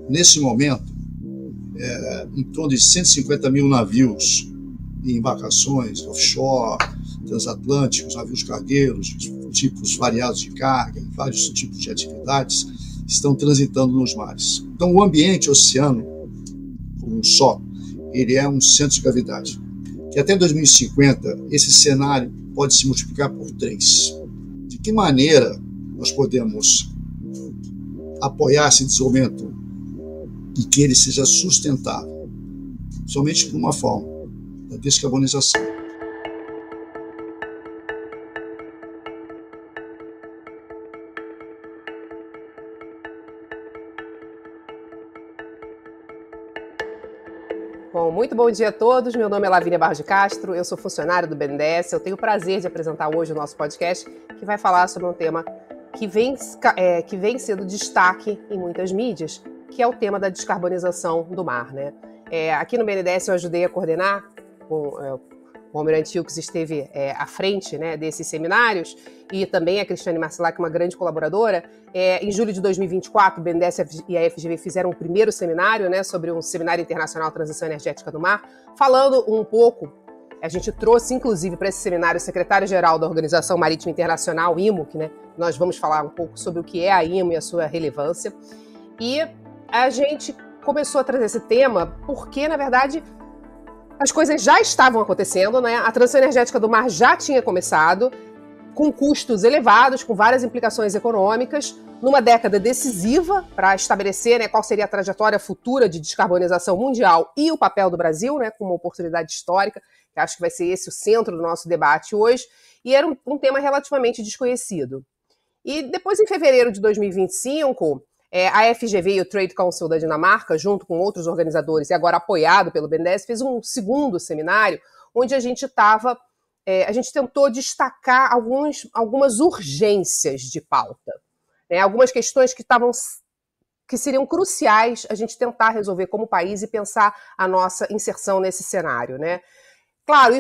nesse momento, em torno de 150 mil navios e embarcações offshore, transatlânticos, navios cargueiros, tipos variados de carga, vários tipos de atividades, estão transitando nos mares. Então, o ambiente oceano, como um só, ele é um centro de gravidade. Que até 2050, esse cenário pode se multiplicar por 3. De que maneira nós podemos apoiar esse desenvolvimento e que ele seja sustentável? Somente por uma forma, a descarbonização. Bom, muito bom dia a todos. Meu nome é Lavínia Barros de Castro, eu sou funcionária do BNDES. Eu tenho o prazer de apresentar hoje o nosso podcast, que vai falar sobre um tema que vem sendo destaque em muitas mídias, que é o tema da descarbonização do mar, né? Aqui no BNDES eu ajudei a coordenar, o Almirante Ilques esteve à frente, né, desses seminários, e também a Cristiane Marcelac, uma grande colaboradora. Em julho de 2024, o BNDES e a FGV fizeram o primeiro seminário, né, sobre um Seminário Internacional Transição Energética do Mar, falando um pouco, a gente trouxe inclusive para esse seminário o secretário-geral da Organização Marítima Internacional, IMO, né, nós vamos falar um pouco sobre o que é a IMO e a sua relevância, e a gente começou a trazer esse tema porque, na verdade, as coisas já estavam acontecendo, né? A transição energética do mar já tinha começado, com custos elevados, com várias implicações econômicas, numa década decisiva para estabelecer, né, qual seria a trajetória futura de descarbonização mundial e o papel do Brasil, né, como uma oportunidade histórica, que acho que vai ser esse o centro do nosso debate hoje, e era um tema relativamente desconhecido. E depois, em fevereiro de 2025... a FGV e o Trade Council da Dinamarca, junto com outros organizadores e agora apoiado pelo BNDES, fez um segundo seminário onde a gente tentou destacar algumas urgências de pauta, né? Algumas questões que seriam cruciais a gente tentar resolver como país e pensar a nossa inserção nesse cenário, né? Claro,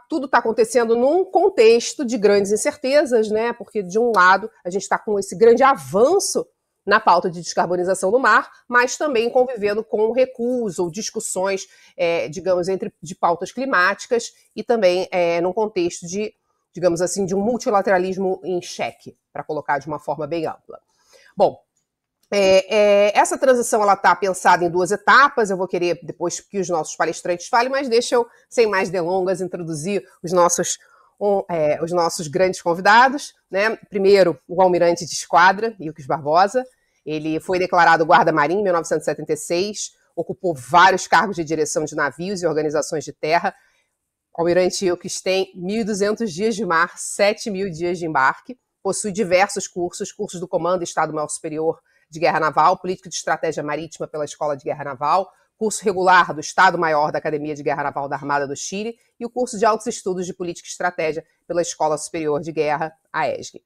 tudo está acontecendo num contexto de grandes incertezas, né? Porque, de um lado, a gente está com esse grande avanço na pauta de descarbonização do mar, mas também convivendo com recuos ou discussões, digamos, de pautas climáticas e também num contexto de, digamos assim, de um multilateralismo em xeque, para colocar de uma forma bem ampla. Bom, essa transição está pensada em 2 etapas. Eu vou querer depois que os nossos palestrantes falem, mas deixa eu, sem mais delongas, introduzir os nossos grandes convidados, né? Primeiro, o almirante de esquadra, Ilques Barbosa. Ele foi declarado guarda-marinho em 1976, ocupou vários cargos de direção de navios e organizações de terra. O almirante Ilques tem 1.200 dias de mar, 7.000 dias de embarque, possui diversos cursos do Comando Estado-Maior Superior de Guerra Naval, Política de Estratégia Marítima pela Escola de Guerra Naval, curso regular do Estado-Maior da Academia de Guerra Naval da Armada do Chile e o curso de Altos Estudos de Política e Estratégia pela Escola Superior de Guerra, a ESG.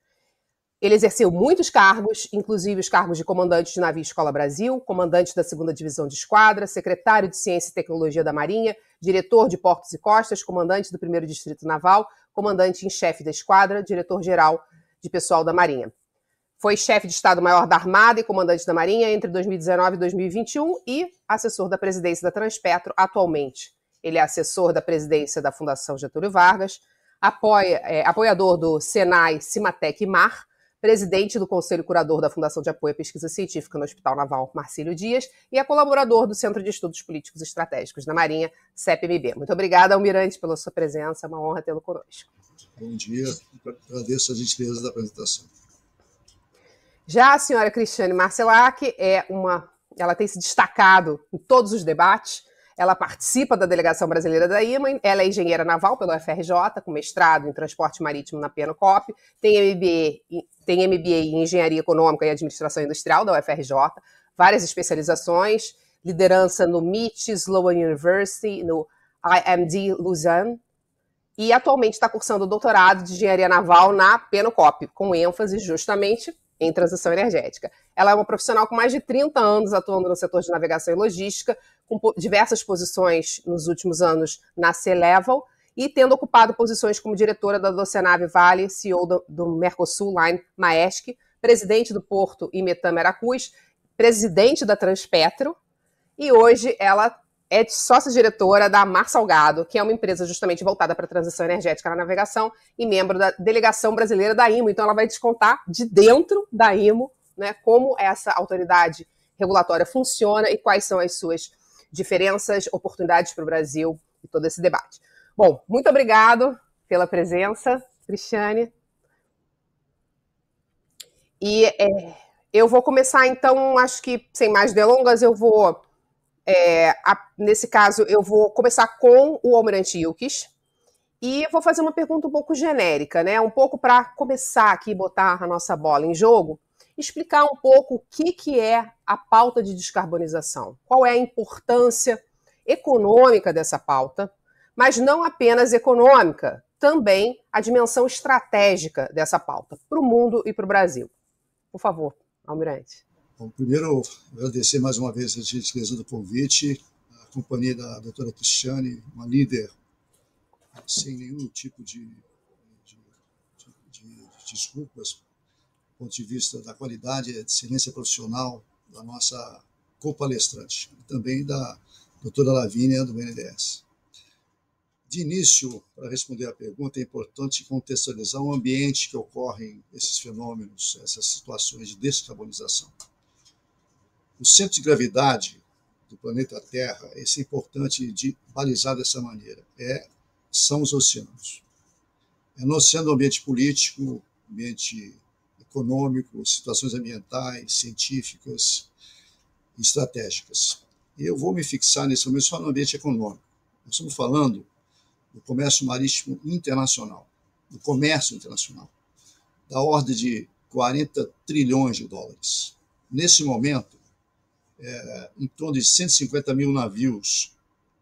Ele exerceu muitos cargos, inclusive os cargos de comandante de navio Escola Brasil, comandante da 2ª Divisão de Esquadra, secretário de Ciência e Tecnologia da Marinha, diretor de Portos e Costas, comandante do 1º Distrito Naval, comandante em chefe da Esquadra, diretor-geral de Pessoal da Marinha. Foi chefe de Estado-Maior da Armada e comandante da Marinha entre 2019 e 2021 e assessor da presidência da Transpetro atualmente. Ele é assessor da presidência da Fundação Getúlio Vargas, apoiador do Senai, Cimatec e Mar, presidente do Conselho Curador da Fundação de Apoio à Pesquisa Científica no Hospital Naval Marcílio Dias e é colaborador do Centro de Estudos Políticos Estratégicos da Marinha, CEPMB. Muito obrigada, Almirante, pela sua presença, é uma honra tê-lo conosco. Bom dia, agradeço a gentileza da apresentação. Já a senhora Cristiane Marcelac ela tem se destacado em todos os debates. Ela participa da delegação brasileira da IMA, ela é engenheira naval pela UFRJ, com mestrado em transporte marítimo na PENOCOP, tem MBA em engenharia econômica e administração industrial da UFRJ, várias especializações, liderança no MIT, Sloan University, no IMD Lausanne, e atualmente está cursando o doutorado de engenharia naval na PENOCOP, com ênfase justamente em transição energética. Ela é uma profissional com mais de 30 anos atuando no setor de navegação e logística, com diversas posições nos últimos anos na C-Level e tendo ocupado posições como diretora da Docenave Vale, CEO do Mercosul Line Maersk, presidente do Porto Imetã Veracruz, presidente da Transpetro, e hoje ela é sócia-diretora da Mar Salgado, que é uma empresa justamente voltada para a transição energética na navegação e membro da delegação brasileira da IMO. Então ela vai descontar de dentro da IMO, né, como essa autoridade regulatória funciona e quais são as suas diferenças, oportunidades para o Brasil e todo esse debate. Bom, muito obrigado pela presença, Cristiane. E eu vou começar, então, acho que sem mais delongas, eu vou, nesse caso, eu vou começar com o Almirante Ilques e vou fazer uma pergunta um pouco genérica, né? Um pouco para começar aqui, botar a nossa bola em jogo, explicar um pouco o que é a pauta de descarbonização, qual é a importância econômica dessa pauta, mas não apenas econômica, também a dimensão estratégica dessa pauta para o mundo e para o Brasil. Por favor, Almirante. Bom, primeiro, agradecer mais uma vez a gentileza do convite, a companhia da doutora Cristiane, uma líder sem nenhum tipo de desculpas, do ponto de vista da qualidade e de excelência profissional da nossa co-palestrante, e também da doutora Lavínia, do BNDES. De início, para responder à pergunta, é importante contextualizar o ambiente que ocorrem esses fenômenos, essas situações de descarbonização. O centro de gravidade do planeta Terra, isso é importante de balizar dessa maneira, são os oceanos. É no oceano o ambiente político, ambiente econômico, situações ambientais, científicas e estratégicas. E eu vou me fixar nesse momento só no ambiente econômico. Nós estamos falando do comércio marítimo internacional, do comércio internacional, da ordem de 40 trilhões de dólares. Nesse momento, em torno de 150 mil navios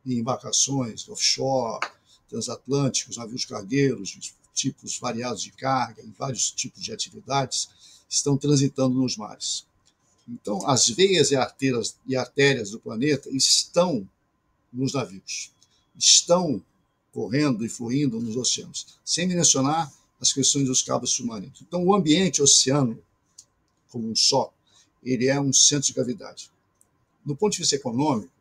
e embarcações offshore, transatlânticos, navios cargueiros, de tipos variados de carga, em vários tipos de atividades, estão transitando nos mares. Então, as veias e artérias do planeta estão nos navios, estão correndo e fluindo nos oceanos, sem mencionar as questões dos cabos submarinos. Então, o ambiente oceano, como um só, ele é um centro de gravidade. Do ponto de vista econômico,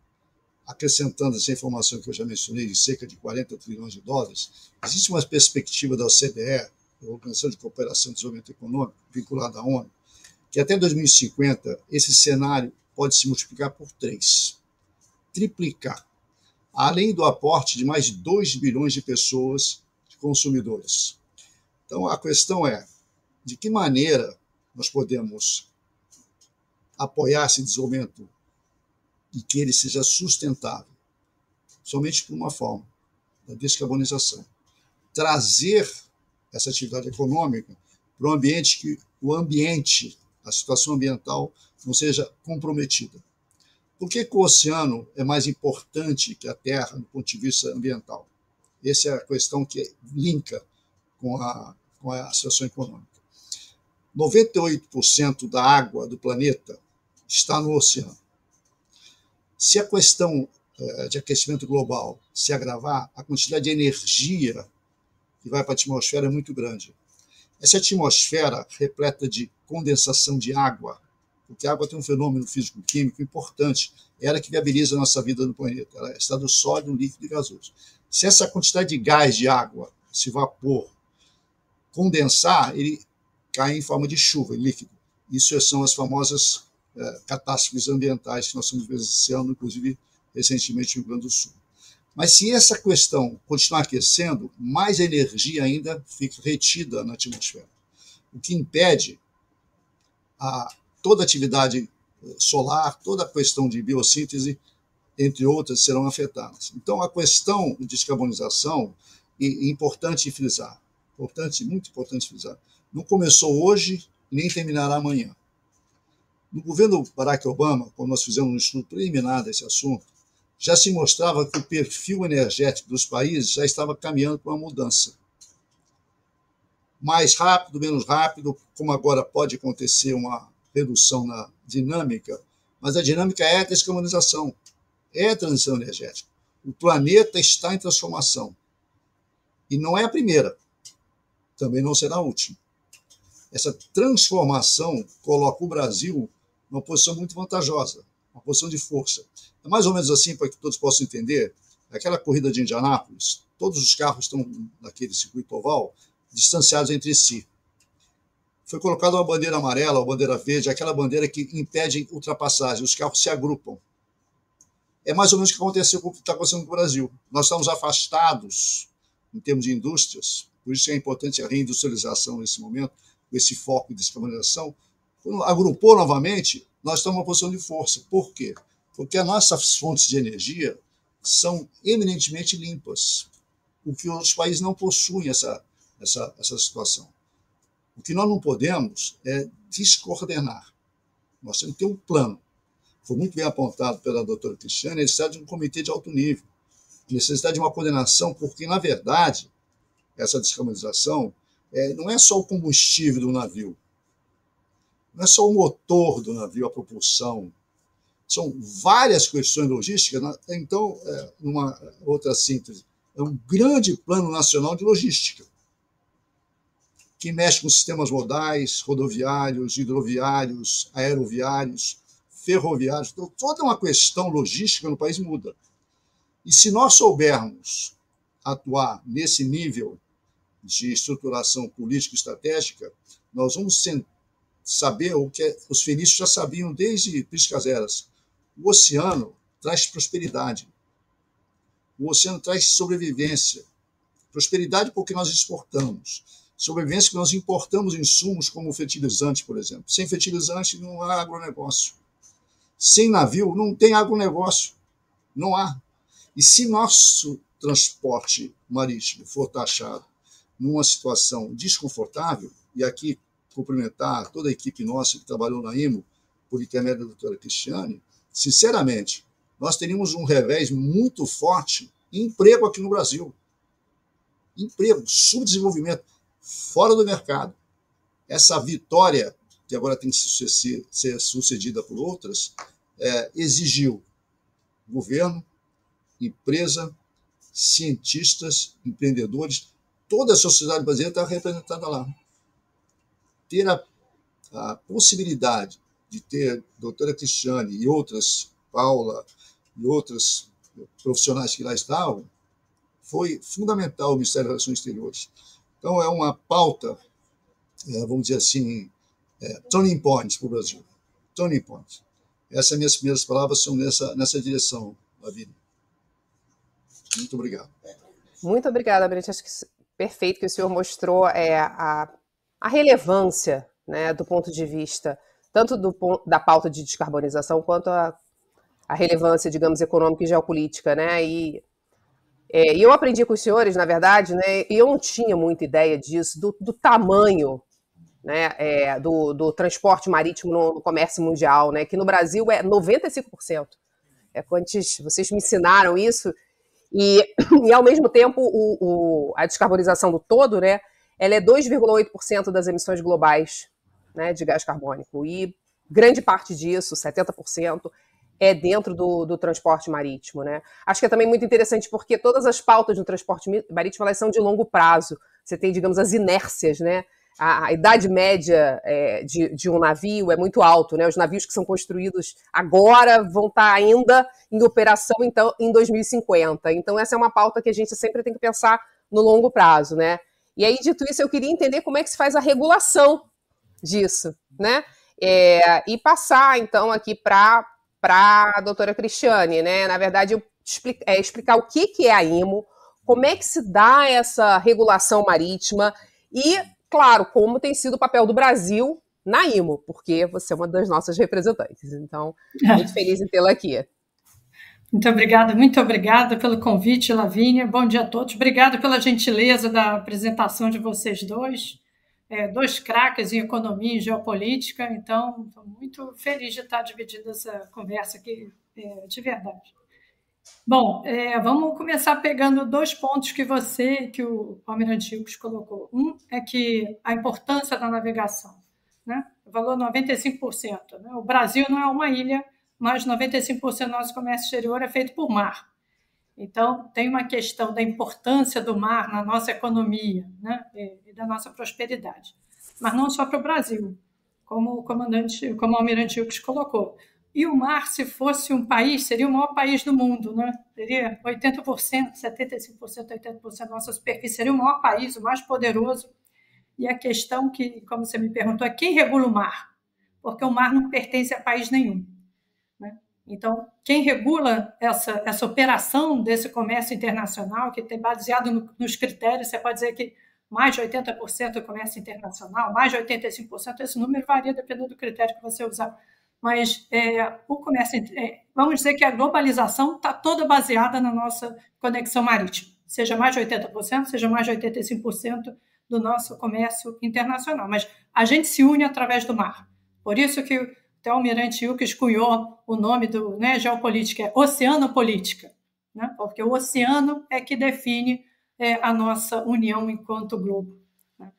acrescentando essa informação que eu já mencionei, de cerca de 40 trilhões de dólares, existe uma perspectiva da OCDE, a Organização de Cooperação e Desenvolvimento Econômico, vinculada à ONU, que até 2050 esse cenário pode se multiplicar por 3, triplicar, além do aporte de mais de 2 bilhões de pessoas, de consumidores. Então, a questão é, de que maneira nós podemos apoiar esse desenvolvimento e que ele seja sustentável? Somente por uma forma, da descarbonização. Trazer essa atividade econômica para um ambiente que a situação ambiental, não seja comprometida. Por que o oceano é mais importante que a Terra do ponto de vista ambiental? Essa é a questão que linka com a situação econômica. 98% da água do planeta está no oceano. Se a questão de aquecimento global se agravar, a quantidade de energia que vai para a atmosfera é muito grande. Essa atmosfera repleta de condensação de água, porque a água tem um fenômeno físico-químico importante, é ela que viabiliza a nossa vida no planeta. Ela é estado sólido, líquido e gasoso. Se essa quantidade de gás de água, esse vapor, condensar, ele cai em forma de chuva, líquido. Isso são as famosas catástrofes ambientais que nós estamos vivenciando, inclusive recentemente no Rio Grande do Sul. Mas se essa questão continuar aquecendo, mais energia ainda fica retida na atmosfera, o que impede toda atividade solar, toda a questão de biossíntese, entre outras, serão afetadas. Então, a questão de descarbonização, é importante frisar, muito importante frisar, não começou hoje e nem terminará amanhã. No governo Barack Obama, quando nós fizemos um estudo preliminar desse assunto, já se mostrava que o perfil energético dos países já estava caminhando para uma mudança. Mais rápido, menos rápido, como agora pode acontecer uma redução na dinâmica, mas a dinâmica é a descarbonização, é a transição energética. O planeta está em transformação. E não é a primeira, também não será a última. Essa transformação coloca o Brasil uma posição muito vantajosa, uma posição de força. É mais ou menos assim, para que todos possam entender, aquela corrida de Indianápolis, todos os carros estão naquele circuito oval, distanciados entre si. Foi colocada uma bandeira amarela, uma bandeira verde, aquela bandeira que impede ultrapassagem, os carros se agrupam. É mais ou menos o que está acontecendo no Brasil. Nós estamos afastados em termos de indústrias, por isso é importante a reindustrialização nesse momento, com esse foco de descarbonização. Quando agrupou novamente, nós estamos numa posição de força. Por quê? Porque as nossas fontes de energia são eminentemente limpas, o que outros países não possuem essa situação. O que nós não podemos é descoordenar. Nós temos que ter um plano. Foi muito bem apontado pela doutora Cristiane, a necessidade de um comitê de alto nível, a necessidade de uma coordenação, porque, na verdade, essa descarbonização não é só o combustível do navio, não é só o motor do navio, a propulsão, são várias questões logísticas. Então, numa outra síntese, é um grande plano nacional de logística, que mexe com sistemas modais, rodoviários, hidroviários, aeroviários, ferroviários. Então, toda uma questão logística no país muda. E se nós soubermos atuar nesse nível de estruturação política e estratégica, nós vamos saber o que os fenícios já sabiam desde Priscas Eras. O oceano traz prosperidade. O oceano traz sobrevivência. Prosperidade porque nós exportamos. Sobrevivência porque nós importamos insumos como fertilizante, por exemplo. Sem fertilizante não há agronegócio. Sem navio não tem agronegócio. Não há. E se nosso transporte marítimo for taxado numa situação desconfortável, e aqui cumprimentar toda a equipe nossa que trabalhou na IMO, por intermédio da doutora Cristiane, sinceramente, nós teríamos um revés muito forte em emprego aqui no Brasil. Emprego, subdesenvolvimento, fora do mercado. Essa vitória, que agora tem que ser sucedida por outras, exigiu governo, empresa, cientistas, empreendedores, toda a sociedade brasileira está representada lá. Ter a possibilidade de ter a doutora Cristiane e outras, Paula, e outros profissionais que lá estavam, foi fundamental o Ministério das Relações Exteriores. Então, é uma pauta, vamos dizer assim, turning point para o Brasil. Turning point. Essas minhas primeiras palavras são nessa direção, Lavínia. Muito obrigado. Muito obrigada, Brito. Acho que perfeito que o senhor mostrou a relevância, né, do ponto de vista tanto da pauta de descarbonização quanto a relevância, digamos, econômica e geopolítica, né? E eu aprendi com os senhores, na verdade, né? E eu não tinha muita ideia disso, do tamanho, né, do transporte marítimo no comércio mundial, né? Que no Brasil é 95%. Antes vocês me ensinaram isso. E ao mesmo tempo, a descarbonização do todo, né, ela é 2,8% das emissões globais, né, de gás carbônico. E grande parte disso, 70%, é dentro do transporte marítimo. Né? Acho que é também muito interessante porque todas as pautas do transporte marítimo elas são de longo prazo. Você tem, digamos, as inércias, né? A idade média de um navio é muito alto, né? Os navios que são construídos agora vão estar ainda em operação então, em 2050. Então, essa é uma pauta que a gente sempre tem que pensar no longo prazo, né? E aí, dito isso, eu queria entender como é que se faz a regulação disso, né? E passar, então, aqui para a doutora Cristiane, né? Na verdade, explicar o que é a IMO, como é que se dá essa regulação marítima e, claro, como tem sido o papel do Brasil na IMO, porque você é uma das nossas representantes. Então, muito feliz em tê-la aqui. Muito obrigada pelo convite, Lavínia. Bom dia a todos. Obrigada pela gentileza da apresentação de vocês dois. Dois craques em economia e geopolítica, então estou muito feliz de estar dividindo essa conversa aqui, de verdade. Bom, vamos começar pegando dois pontos que o Almirante Ilques colocou. Um é que a importância da navegação, né? O valor 95%. Né? O Brasil não é uma ilha, mas 95% do nosso comércio exterior é feito por mar. Então, tem uma questão da importância do mar na nossa economia, né? E da nossa prosperidade. Mas não só para o Brasil. como o almirante Wilkes colocou. E o mar, se fosse um país, seria o maior país do mundo, né? Teria 80%, 75%, 80% da nossa superfície, seria o maior país, o mais poderoso. E a questão que, como você me perguntou, é quem regula o mar? Porque o mar não pertence a país nenhum, né? Então, quem regula essa operação desse comércio internacional, que tem baseado nos critérios, você pode dizer que mais de 80% do comércio internacional, mais de 85%, esse número varia dependendo do critério que você usar. Mas o comércio, vamos dizer que a globalização está toda baseada na nossa conexão marítima, seja mais de 80%, seja mais de 85% do nosso comércio internacional. Mas a gente se une através do mar. Por isso que até o almirante Wilkes cunhou o nome do geopolítica, é oceanopolítica, né? Porque o oceano é que define a nossa união enquanto globo, né?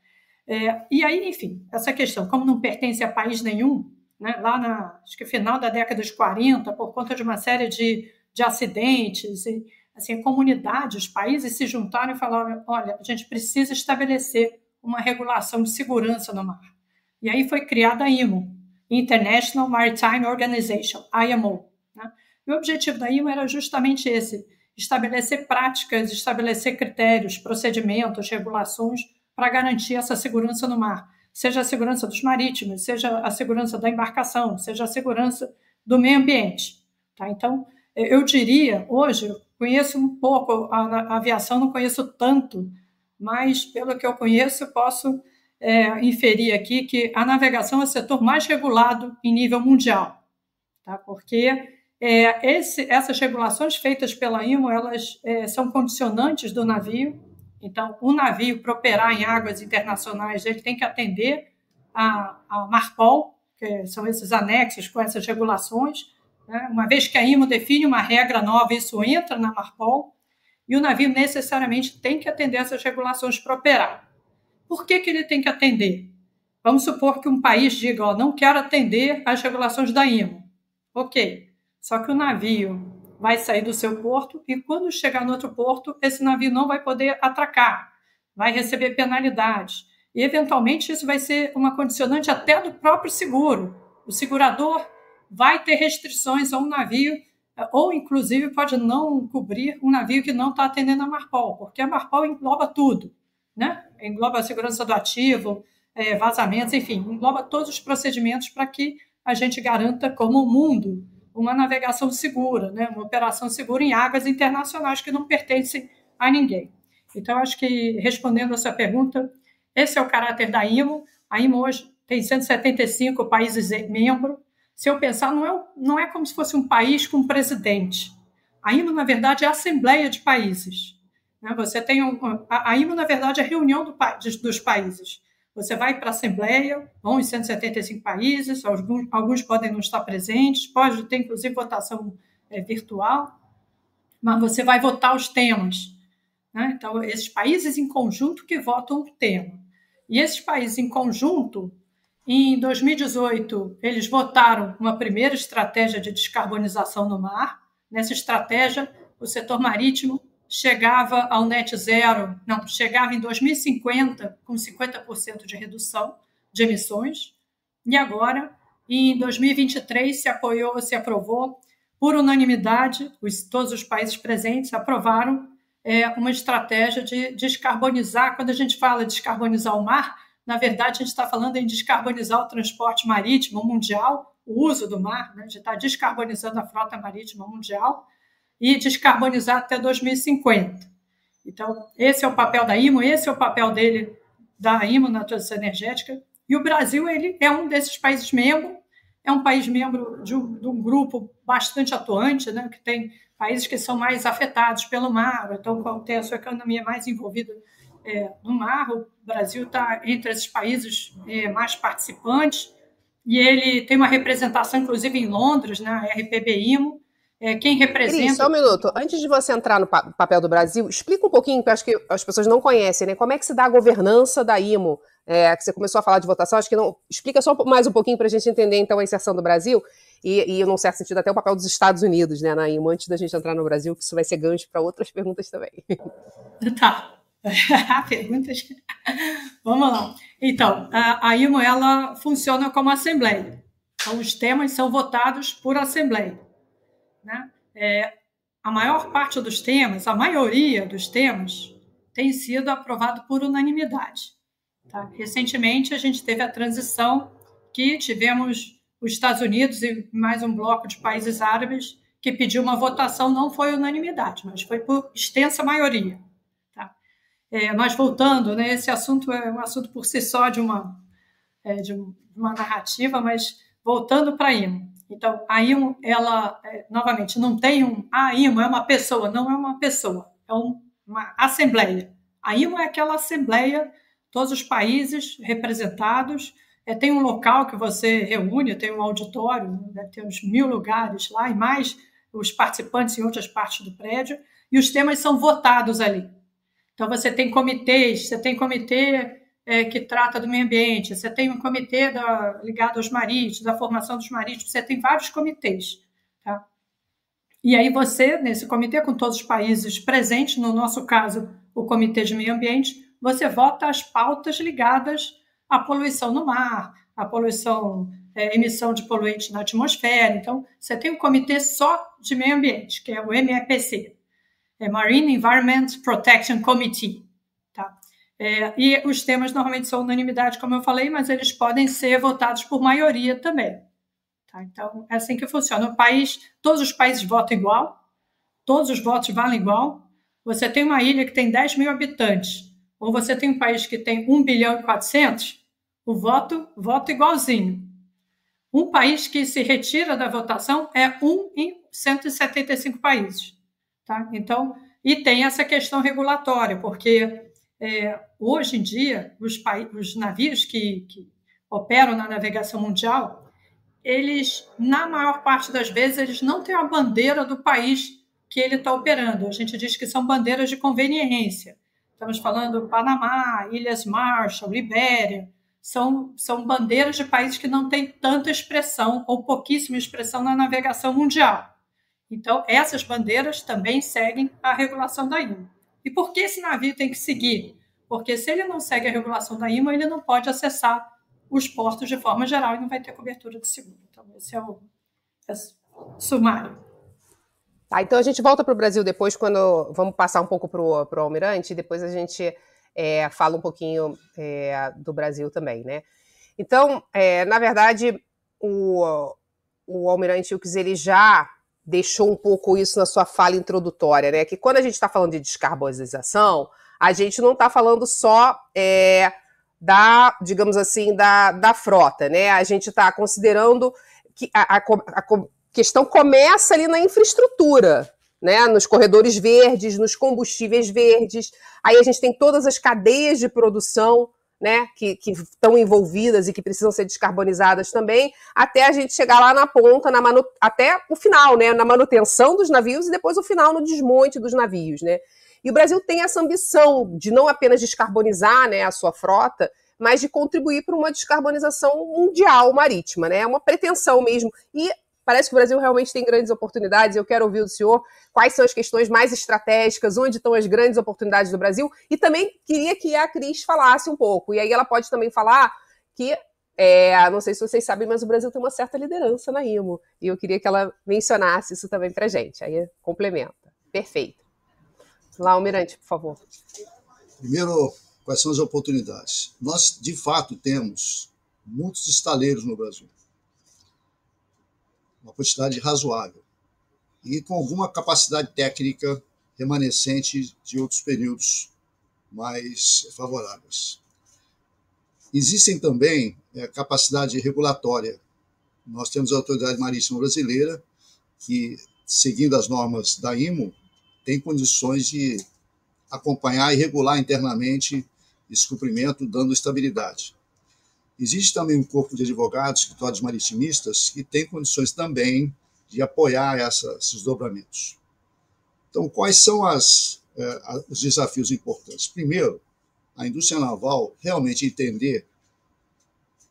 E aí, enfim, essa questão, como não pertence a país nenhum, né, lá acho que final da década de 40, por conta de uma série de acidentes, e, assim, comunidades, países se juntaram e falaram, olha, a gente precisa estabelecer uma regulação de segurança no mar. E aí foi criada a IMO, International Maritime Organization, IMO, né? E o objetivo da IMO era justamente esse, estabelecer práticas, estabelecer critérios, procedimentos, regulações para garantir essa segurança no mar, seja a segurança dos marítimos, seja a segurança da embarcação, seja a segurança do meio ambiente, tá? Então, eu diria, hoje, eu conheço um pouco a aviação, não conheço tanto, mas, pelo que eu conheço, eu posso inferir aqui que a navegação é o setor mais regulado em nível mundial, tá? Porque essas regulações feitas pela IMO, elas são condicionantes do navio. Então, o navio, para operar em águas internacionais, ele tem que atender a Marpol, que são esses anexos com essas regulações, né? Uma vez que a IMO define uma regra nova, isso entra na Marpol, e o navio necessariamente tem que atender essas regulações para operar. Por que ele tem que atender? Vamos supor que um país diga, não quero atender às regulações da IMO. Ok, só que o navio vai sair do seu porto e quando chegar no outro porto, esse navio não vai poder atracar, vai receber penalidades. E, eventualmente, isso vai ser uma condicionante até do próprio seguro. O segurador vai ter restrições a um navio, ou, inclusive, pode não cobrir um navio que não está atendendo a Marpol, porque a Marpol engloba tudo, né? Engloba a segurança do ativo, vazamentos, enfim, engloba todos os procedimentos para que a gente garanta, como o mundo, uma navegação segura, né? Uma operação segura em águas internacionais que não pertencem a ninguém. Então, acho que, respondendo essa pergunta, esse é o caráter da IMO. A IMO hoje tem 175 países membros. Se eu pensar, não é como se fosse um país com um presidente. A IMO, na verdade, é a Assembleia de Países. Você tem a IMO, na verdade, é a reunião dos países. Você vai para a Assembleia, vão os 175 países, alguns podem não estar presentes, pode ter, inclusive, votação virtual, mas você vai votar os temas, né? Então, esses países em conjunto que votam o tema. E esses países em conjunto, em 2018, eles votaram uma primeira estratégia de descarbonização no mar. Nessa estratégia, o setor marítimo chegava ao net zero, chegava em 2050 com 50% de redução de emissões, e agora, em 2023, se aprovou, por unanimidade, todos os países presentes aprovaram uma estratégia de descarbonizar. Quando a gente fala de descarbonizar o mar, na verdade, a gente está falando em descarbonizar o transporte marítimo mundial, o uso do mar, né? A gente está descarbonizando a frota marítima mundial, e descarbonizar até 2050. Então, esse é o papel da IMO, esse é o papel da IMO na transição energética, e o Brasil ele é um desses países membros, é um país membro de um grupo bastante atuante, né, que tem países que são mais afetados pelo mar, então tem a sua economia mais envolvida no mar. O Brasil está entre esses países mais participantes, e ele tem uma representação, inclusive, em Londres, na RPB-IMO. Quem representa... Cris, só um minuto. Antes de você entrar no papel do Brasil, explica um pouquinho, que eu acho que as pessoas não conhecem, né? Como é que se dá a governança da IMO? Que você começou a falar de votação, acho que não... Explica só mais um pouquinho para a gente entender, então, a inserção do Brasil e, num certo sentido, até o papel dos Estados Unidos, né, na IMO, antes da gente entrar no Brasil, que isso vai ser gancho para outras perguntas também. Tá. Perguntas? Vamos lá. Então, a IMO ela funciona como assembleia. Então, os temas são votados por assembleia, né? A maior parte dos temas, a maioria dos temas, tem sido aprovado por unanimidade. Tá? Recentemente, a gente teve a transição que tivemos os Estados Unidos e mais um bloco de países árabes que pediu uma votação, não foi unanimidade, mas foi por extensa maioria. Tá? Nós voltando, né, esse assunto é um assunto por si só de uma narrativa, mas voltando para a IMO. Então, a IMO, ela, novamente, não tem a IMO é uma pessoa, não é uma pessoa, é uma assembleia. A IMO é aquela assembleia, todos os países representados, tem um local que você reúne, tem um auditório, deve ter uns 1.000 lugares lá, e mais os participantes em outras partes do prédio, e os temas são votados ali. Então, você tem comitês, você tem comitê que trata do meio ambiente, você tem um comitê ligado aos marítimos, da formação dos marítimos, você tem vários comitês. Tá? E aí você, nesse comitê, com todos os países presentes, no nosso caso, o Comitê de Meio Ambiente, você vota as pautas ligadas à poluição no mar, à poluição, emissão de poluentes na atmosfera. Então, você tem um comitê só de meio ambiente, que é o MEPC, Marine Environment Protection Committee. Tá? E os temas normalmente são unanimidade, como eu falei, mas eles podem ser votados por maioria também. Tá? Então, é assim que funciona. Todos os países votam igual, todos os votos valem igual. Você tem uma ilha que tem 10 mil habitantes, ou você tem um país que tem 1 bilhão e 400, o voto igualzinho. Um país que se retira da votação é 1 em 175 países. Tá? Então, e tem essa questão regulatória, porque hoje em dia, os navios que operam na navegação mundial, eles, na maior parte das vezes, eles não têm a bandeira do país que ele está operando. A gente diz que são bandeiras de conveniência. Estamos falando Panamá, Ilhas Marshall, Libéria. São bandeiras de países que não têm tanta expressão ou pouquíssima expressão na navegação mundial. Então, essas bandeiras também seguem a regulação da IMO. E por que esse navio tem que seguir? Porque se ele não segue a regulação da IMO, ele não pode acessar os portos de forma geral e não vai ter cobertura de seguro. Então, esse é o sumário. Tá, então a gente volta para o Brasil depois, quando vamos passar um pouco para o Almirante, e depois a gente fala um pouquinho do Brasil também, né? Então, na verdade, o Almirante Wilkes, ele já deixou um pouco isso na sua fala introdutória, né? Que quando a gente está falando de descarbonização, a gente não está falando só digamos assim, da frota, né? A gente está considerando que a questão começa ali na infraestrutura, né? Nos corredores verdes, nos combustíveis verdes. Aí a gente tem todas as cadeias de produção, né, que estão envolvidas e que precisam ser descarbonizadas também, até a gente chegar lá na ponta, até o final, né, na manutenção dos navios e depois o final no desmonte dos navios, né. E o Brasil tem essa ambição de não apenas descarbonizar, né, a sua frota, mas de contribuir para uma descarbonização mundial marítima, né, é uma pretensão mesmo. E parece que o Brasil realmente tem grandes oportunidades. Eu quero ouvir do senhor quais são as questões mais estratégicas, onde estão as grandes oportunidades do Brasil. E também queria que a Cris falasse um pouco. E aí ela pode também falar que, não sei se vocês sabem, mas o Brasil tem uma certa liderança na IMO. E eu queria que ela mencionasse isso também para a gente. Aí complementa. Perfeito. Lá, Almirante, por favor. Primeiro, quais são as oportunidades? Nós, de fato, temos muitos estaleiros no Brasil. Uma quantidade razoável, e com alguma capacidade técnica remanescente de outros períodos mais favoráveis. Existem também capacidade regulatória. Nós temos a Autoridade Marítima Brasileira, que, seguindo as normas da IMO, tem condições de acompanhar e regular internamente esse cumprimento, dando estabilidade. Existe também um corpo de advogados, escritórios maritimistas, que tem condições também de apoiar esses desdobramentos. Então, quais são os desafios importantes? Primeiro, a indústria naval realmente entender,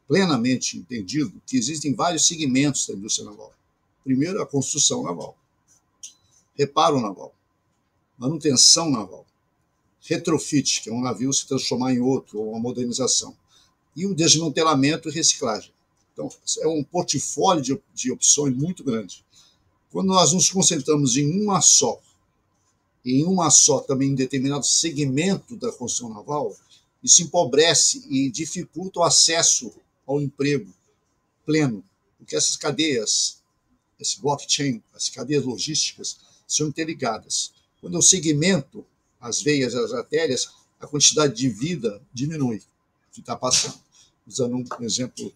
plenamente entendido, que existem vários segmentos da indústria naval. Primeiro, a construção naval, reparo naval, manutenção naval, retrofit, que é um navio se transformar em outro, ou uma modernização, e o desmantelamento e reciclagem. Então, é um portfólio de opções muito grande. Quando nós nos concentramos em uma só também em determinado segmento da construção naval, isso empobrece e dificulta o acesso ao emprego pleno, porque essas cadeias, esse blockchain, as cadeias logísticas, são interligadas. Quando eu segmento as veias e as artérias, a quantidade de vida diminui, que está passando, usando um exemplo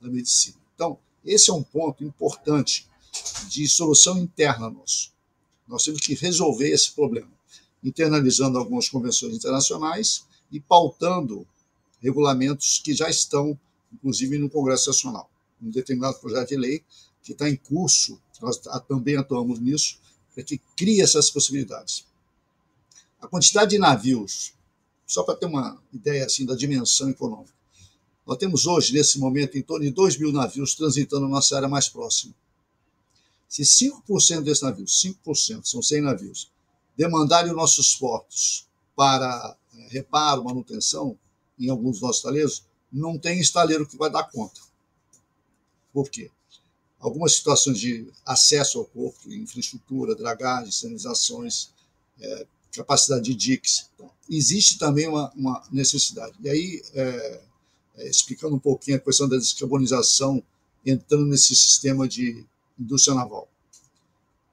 da medicina. Então, esse é um ponto importante de solução interna nosso. Nós temos que resolver esse problema, internalizando algumas convenções internacionais e pautando regulamentos que já estão, inclusive, no Congresso Nacional. Um determinado projeto de lei que está em curso, nós também atuamos nisso, para que crie essas possibilidades. A quantidade de navios, só para ter uma ideia assim, da dimensão econômica, nós temos hoje, nesse momento, em torno de 2 mil navios transitando na nossa área mais próxima. Se 5% desses navios, 5%, são 100 navios, demandarem os nossos portos para reparo, manutenção, em alguns dos nossos estaleiros, não tem estaleiro que vai dar conta. Por quê? Algumas situações de acesso ao porto, infraestrutura, dragagem, sinalizações, capacidade de diques. Então, existe também uma necessidade. E aí, explicando um pouquinho a questão da descarbonização, entrando nesse sistema de indústria naval.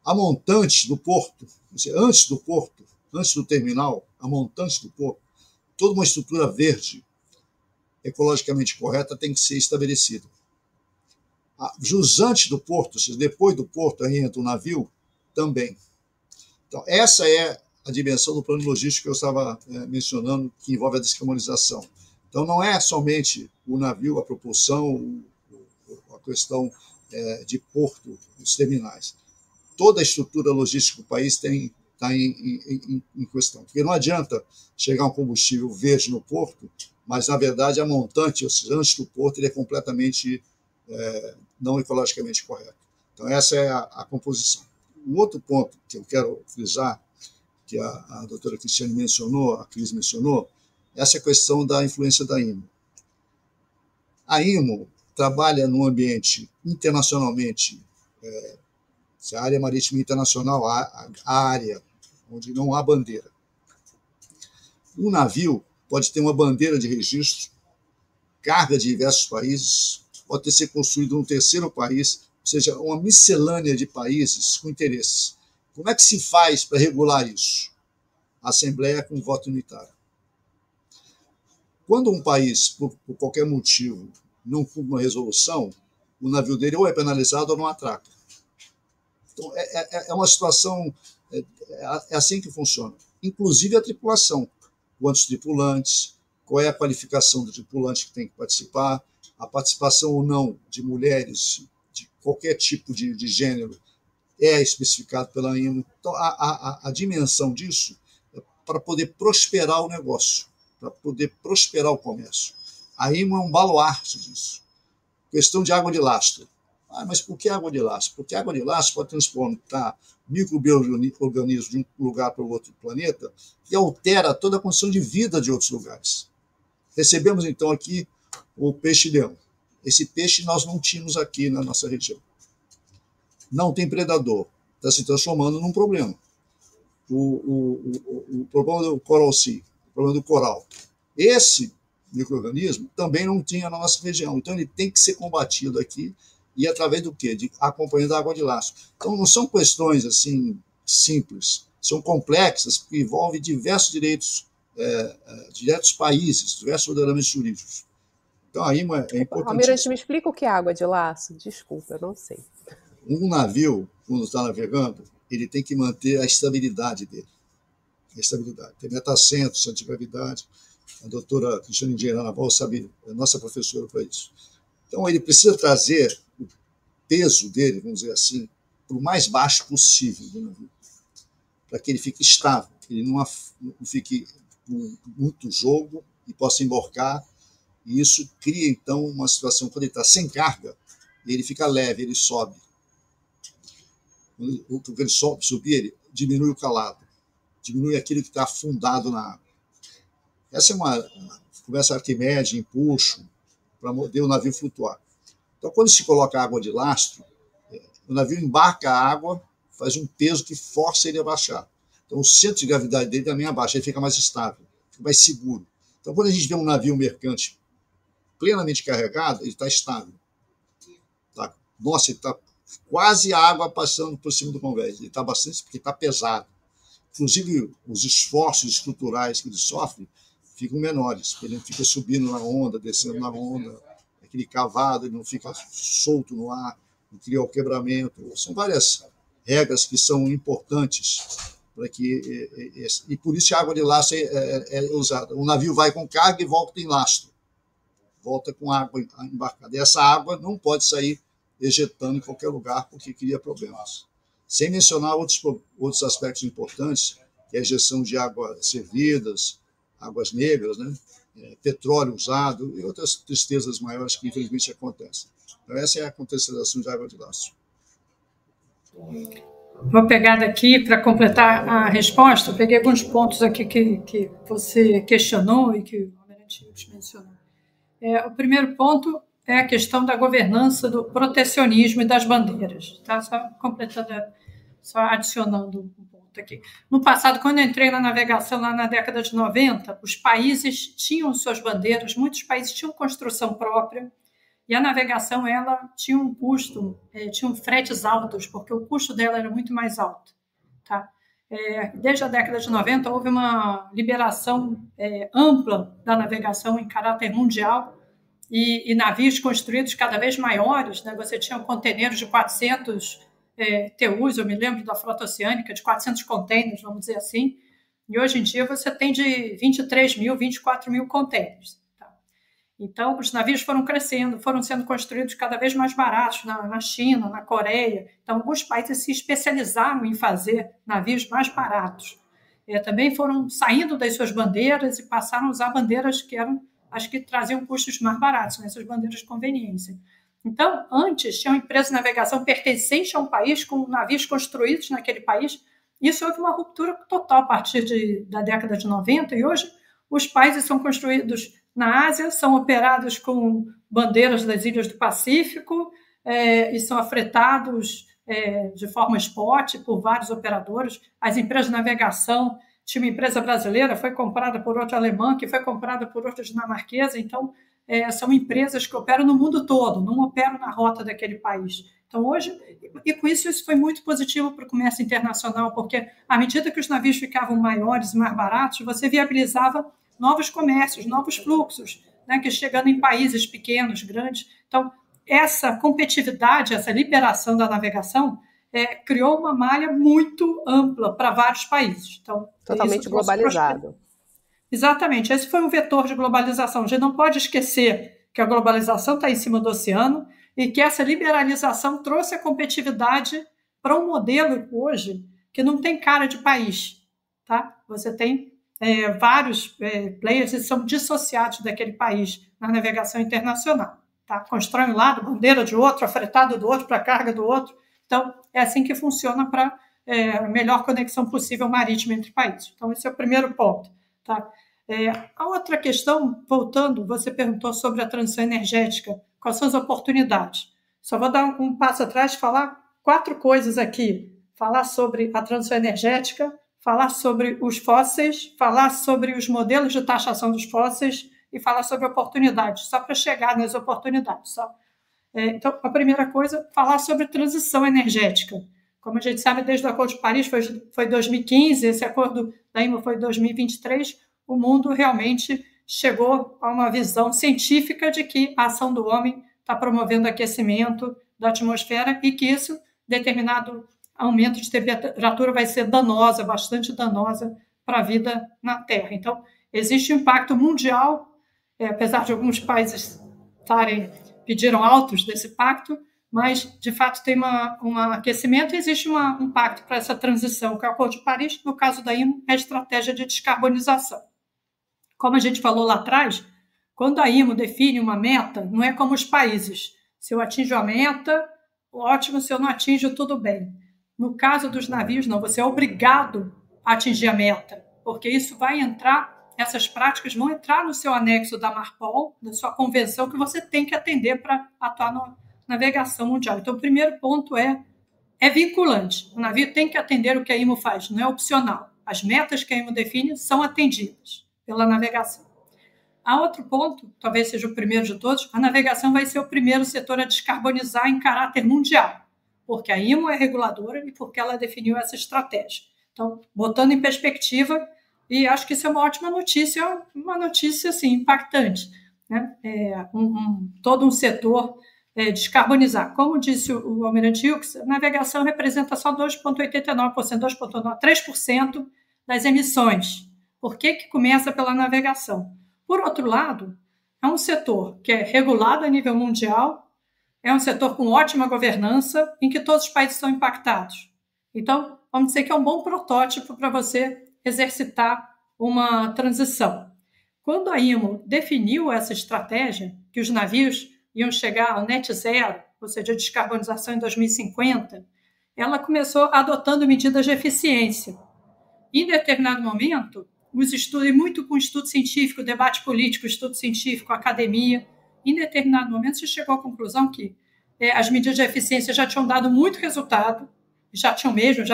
A montante do porto, antes do terminal, a montante do porto, toda uma estrutura verde, ecologicamente correta, tem que ser estabelecida. A jusante do porto, ou seja, depois do porto aí entra o navio, também. Então, essa é a dimensão do plano logístico que eu estava mencionando, que envolve a descarbonização. Então, não é somente o navio, a propulsão, a questão de porto, os terminais. Toda a estrutura logística do país está em questão. Porque não adianta chegar um combustível verde no porto, mas, na verdade, a montante, ou seja, antes do porto, ele é completamente não ecologicamente correto. Então, essa é a composição. Um outro ponto que eu quero frisar, que a doutora Cristiane mencionou, a Cris mencionou, essa questão da influência da IMO. A IMO trabalha num ambiente internacionalmente, a área marítima internacional, a área onde não há bandeira. Um navio pode ter uma bandeira de registro, carga de diversos países, pode ser construído num terceiro país, ou seja, uma miscelânea de países com interesses. Como é que se faz para regular isso? A Assembleia com voto unitário. Quando um país, por qualquer motivo, não cumpre uma resolução, o navio dele ou é penalizado ou não atraca. Então, é uma situação, é assim que funciona. Inclusive a tripulação. Quantos tripulantes, qual é a qualificação do tripulante que tem que participar, a participação ou não de mulheres, de qualquer tipo de gênero, é especificado pela IMO. Então, a dimensão disso é para poder prosperar o negócio, para poder prosperar o comércio. A IMO é um baluarte disso. Questão de água de lastro. Mas por que água de lastro? Porque a água de lastro pode transportar micro-organismos de um lugar para o outro planeta e altera toda a condição de vida de outros lugares. Recebemos, então, aqui o peixe-leão. Esse peixe nós não tínhamos aqui na nossa região. Não tem predador. Está se transformando num problema. O problema do coral sea, o problema do coral. Esse micro-organismo também não tinha na nossa região. Então, ele tem que ser combatido aqui. E através do quê? Acompanhando a água de lastro. Então, não são questões assim simples, são complexas, porque envolvem diversos direitos, diversos países, diversos ordenamentos jurídicos. Então, a IMO é importante. Almirante, me explica o que é água de lastro? Desculpa, eu não sei. Um navio, quando está navegando, ele tem que manter a estabilidade dele. A estabilidade. Tem metacentro, antigravidade. A doutora Cristiane Engenheira Naval sabe, é nossa professora para isso. Então, ele precisa trazer o peso dele, vamos dizer assim, para o mais baixo possível do navio, para que ele fique estável, que ele não fique com muito jogo e possa emborcar. E isso cria, então, uma situação, quando ele está sem carga, ele fica leve, ele sobe. Quando ele subir, ele diminui o calado. diminui aquilo que está afundado na água. Essa é uma conversa Arquimedes, empuxo, para poder o navio flutuar. Então, quando se coloca água de lastro, o navio embarca a água, faz um peso que força ele a baixar. Então, o centro de gravidade dele também abaixa, ele fica mais estável, fica mais seguro. Então, quando a gente vê um navio mercante plenamente carregado, ele está estável. Tá? Nossa, ele está quase a água passando por cima do convés. Ele está bastante, porque está pesado. Inclusive, os esforços estruturais que ele sofre ficam menores, porque ele não fica subindo na onda, descendo na onda, aquele cavado, ele não fica solto no ar, não cria o quebramento. São várias regras que são importantes para que... E por isso a água de lastro é usada. O navio vai com carga e volta em lastro. Volta com água embarcada. E essa água não pode sair ejetando em qualquer lugar, porque cria problemas. Sem mencionar outros aspectos importantes, que é a ejeção de águas servidas, águas negras, né? Petróleo usado e outras tristezas maiores que infelizmente acontecem. Então essa é a contextualização de água de lastro. Vou pegar daqui para completar a resposta. Eu peguei alguns pontos aqui que você questionou e que o Almirante Hildes mencionou. O primeiro ponto é a questão da governança do protecionismo e das bandeiras. Tá? Só adicionando um ponto aqui. No passado, quando eu entrei na navegação, lá na década de 90, os países tinham suas bandeiras, muitos países tinham construção própria, e a navegação ela tinha um custo, tinha fretes altos, porque o custo dela era muito mais alto. Tá? Desde a década de 90, houve uma liberação ampla da navegação em caráter mundial, e navios construídos cada vez maiores, né? Você tinha conteneiros de 400 TUs, eu me lembro da frota oceânica, de 400 containers, vamos dizer assim, e hoje em dia você tem de 23 mil, 24 mil containers. Tá? Então, os navios foram crescendo, foram sendo construídos cada vez mais baratos na China, na Coreia. Então, alguns países se especializaram em fazer navios mais baratos. Também foram saindo das suas bandeiras e passaram a usar bandeiras que eram as que traziam custos mais baratos, né? Essas bandeiras de conveniência. Então, antes, tinha uma empresa de navegação pertencente a um país, com navios construídos naquele país. Isso houve uma ruptura total a partir da década de 90, e hoje os países são construídos na Ásia, são operados com bandeiras das ilhas do Pacífico e são afretados de forma spot por vários operadores. As empresas de navegação, tinha uma empresa brasileira, foi comprada por outra alemã, que foi comprada por outra dinamarquesa. Então, são empresas que operam no mundo todo, não operam na rota daquele país. Então, hoje, e com isso foi muito positivo para o comércio internacional, porque à medida que os navios ficavam maiores e mais baratos, você viabilizava novos comércios, novos fluxos, né, que chegando em países pequenos, grandes. Então, essa competitividade, essa liberação da navegação criou uma malha muito ampla para vários países. Então, totalmente globalizado. Exatamente, esse foi um vetor de globalização. A gente não pode esquecer que a globalização está em cima do oceano e que essa liberalização trouxe a competitividade para um modelo hoje que não tem cara de país. Tá? Você tem vários players que são dissociados daquele país na navegação internacional. Tá? Constrói um lado, bandeira de outro, afretado do outro, para carga do outro. Então, é assim que funciona para a melhor conexão possível marítima entre países. Então, esse é o primeiro ponto. Tá? A outra questão, voltando, você perguntou sobre a transição energética, quais são as oportunidades. Só vou dar um passo atrás e falar 4 coisas aqui. Falar sobre a transição energética, falar sobre os fósseis, falar sobre os modelos de taxação dos fósseis e falar sobre oportunidades, só para chegar nas oportunidades. Então, a primeira coisa, falar sobre transição energética. Como a gente sabe, desde o Acordo de Paris foi 2015, esse acordo da IMO foi 2023, o mundo realmente chegou a uma visão científica de que a ação do homem está promovendo aquecimento da atmosfera e que isso, determinado aumento de temperatura, vai ser danosa, bastante danosa para a vida na Terra. Então, existe um impacto mundial, apesar de alguns países pediram autos desse pacto, mas, de fato, tem um aquecimento e existe um pacto para essa transição, que é o Acordo de Paris. No caso da IMO, é a estratégia de descarbonização. Como a gente falou lá atrás, quando a IMO define uma meta, não é como os países. Se eu atinjo a meta, ótimo, se eu não atinjo, tudo bem. No caso dos navios, não. Você é obrigado atingir a meta, porque isso vai entrar, essas práticas vão entrar no seu anexo da Marpol, da sua convenção, que você tem que atender para atuar na navegação mundial. Então, o primeiro ponto é vinculante. O navio tem que atender o que a IMO faz, não é opcional. As metas que a IMO define são atendidas pela navegação. Há outro ponto, talvez seja o primeiro de todos, a navegação vai ser o primeiro setor a descarbonizar em caráter mundial, porque a IMO é reguladora e porque ela definiu essa estratégia. Então, botando em perspectiva, e acho que isso é uma ótima notícia, uma notícia assim, impactante, né? Todo um setor descarbonizar. Como disse o Almirante Wilkes, a navegação representa só 2,89%, 2,9%, 3% das emissões. Por que começa pela navegação? Por outro lado, é um setor que é regulado a nível mundial, é um setor com ótima governança, em que todos os países são impactados. Então, vamos dizer que é um bom protótipo para você exercitar uma transição. Quando a IMO definiu essa estratégia, que os navios iam chegar ao net zero, ou seja, a descarbonização em 2050, ela começou adotando medidas de eficiência. Em determinado momento, os estudos, e muito com estudo científico, debate político, estudo científico, academia, em determinado momento se chegou à conclusão que as medidas de eficiência já tinham dado muito resultado, já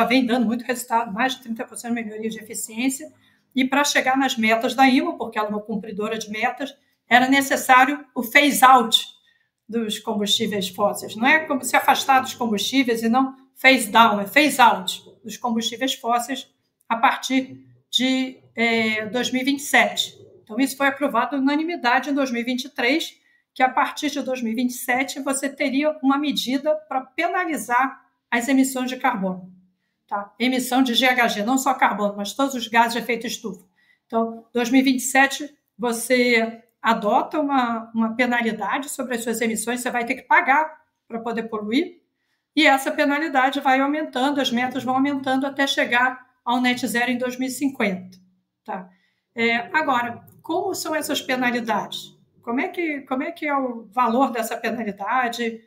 vem dando muito resultado, mais de 30% de melhoria de eficiência, e para chegar nas metas da IMO, porque ela é uma cumpridora de metas, era necessário o phase-out dos combustíveis fósseis. Não é como se afastar dos combustíveis e não phase-down, é phase-out dos combustíveis fósseis a partir de 2027. Então, isso foi aprovado em unanimidade em 2023, que a partir de 2027 você teria uma medida para penalizar as emissões de carbono. Tá? Emissão de GHG, não só carbono, mas todos os gases de efeito estufa. Então, 2027, você adota uma penalidade sobre as suas emissões, você vai ter que pagar para poder poluir, e essa penalidade vai aumentando, as metas vão aumentando até chegar ao net zero em 2050. Tá? Agora, como são essas penalidades? Como é que é o valor dessa penalidade?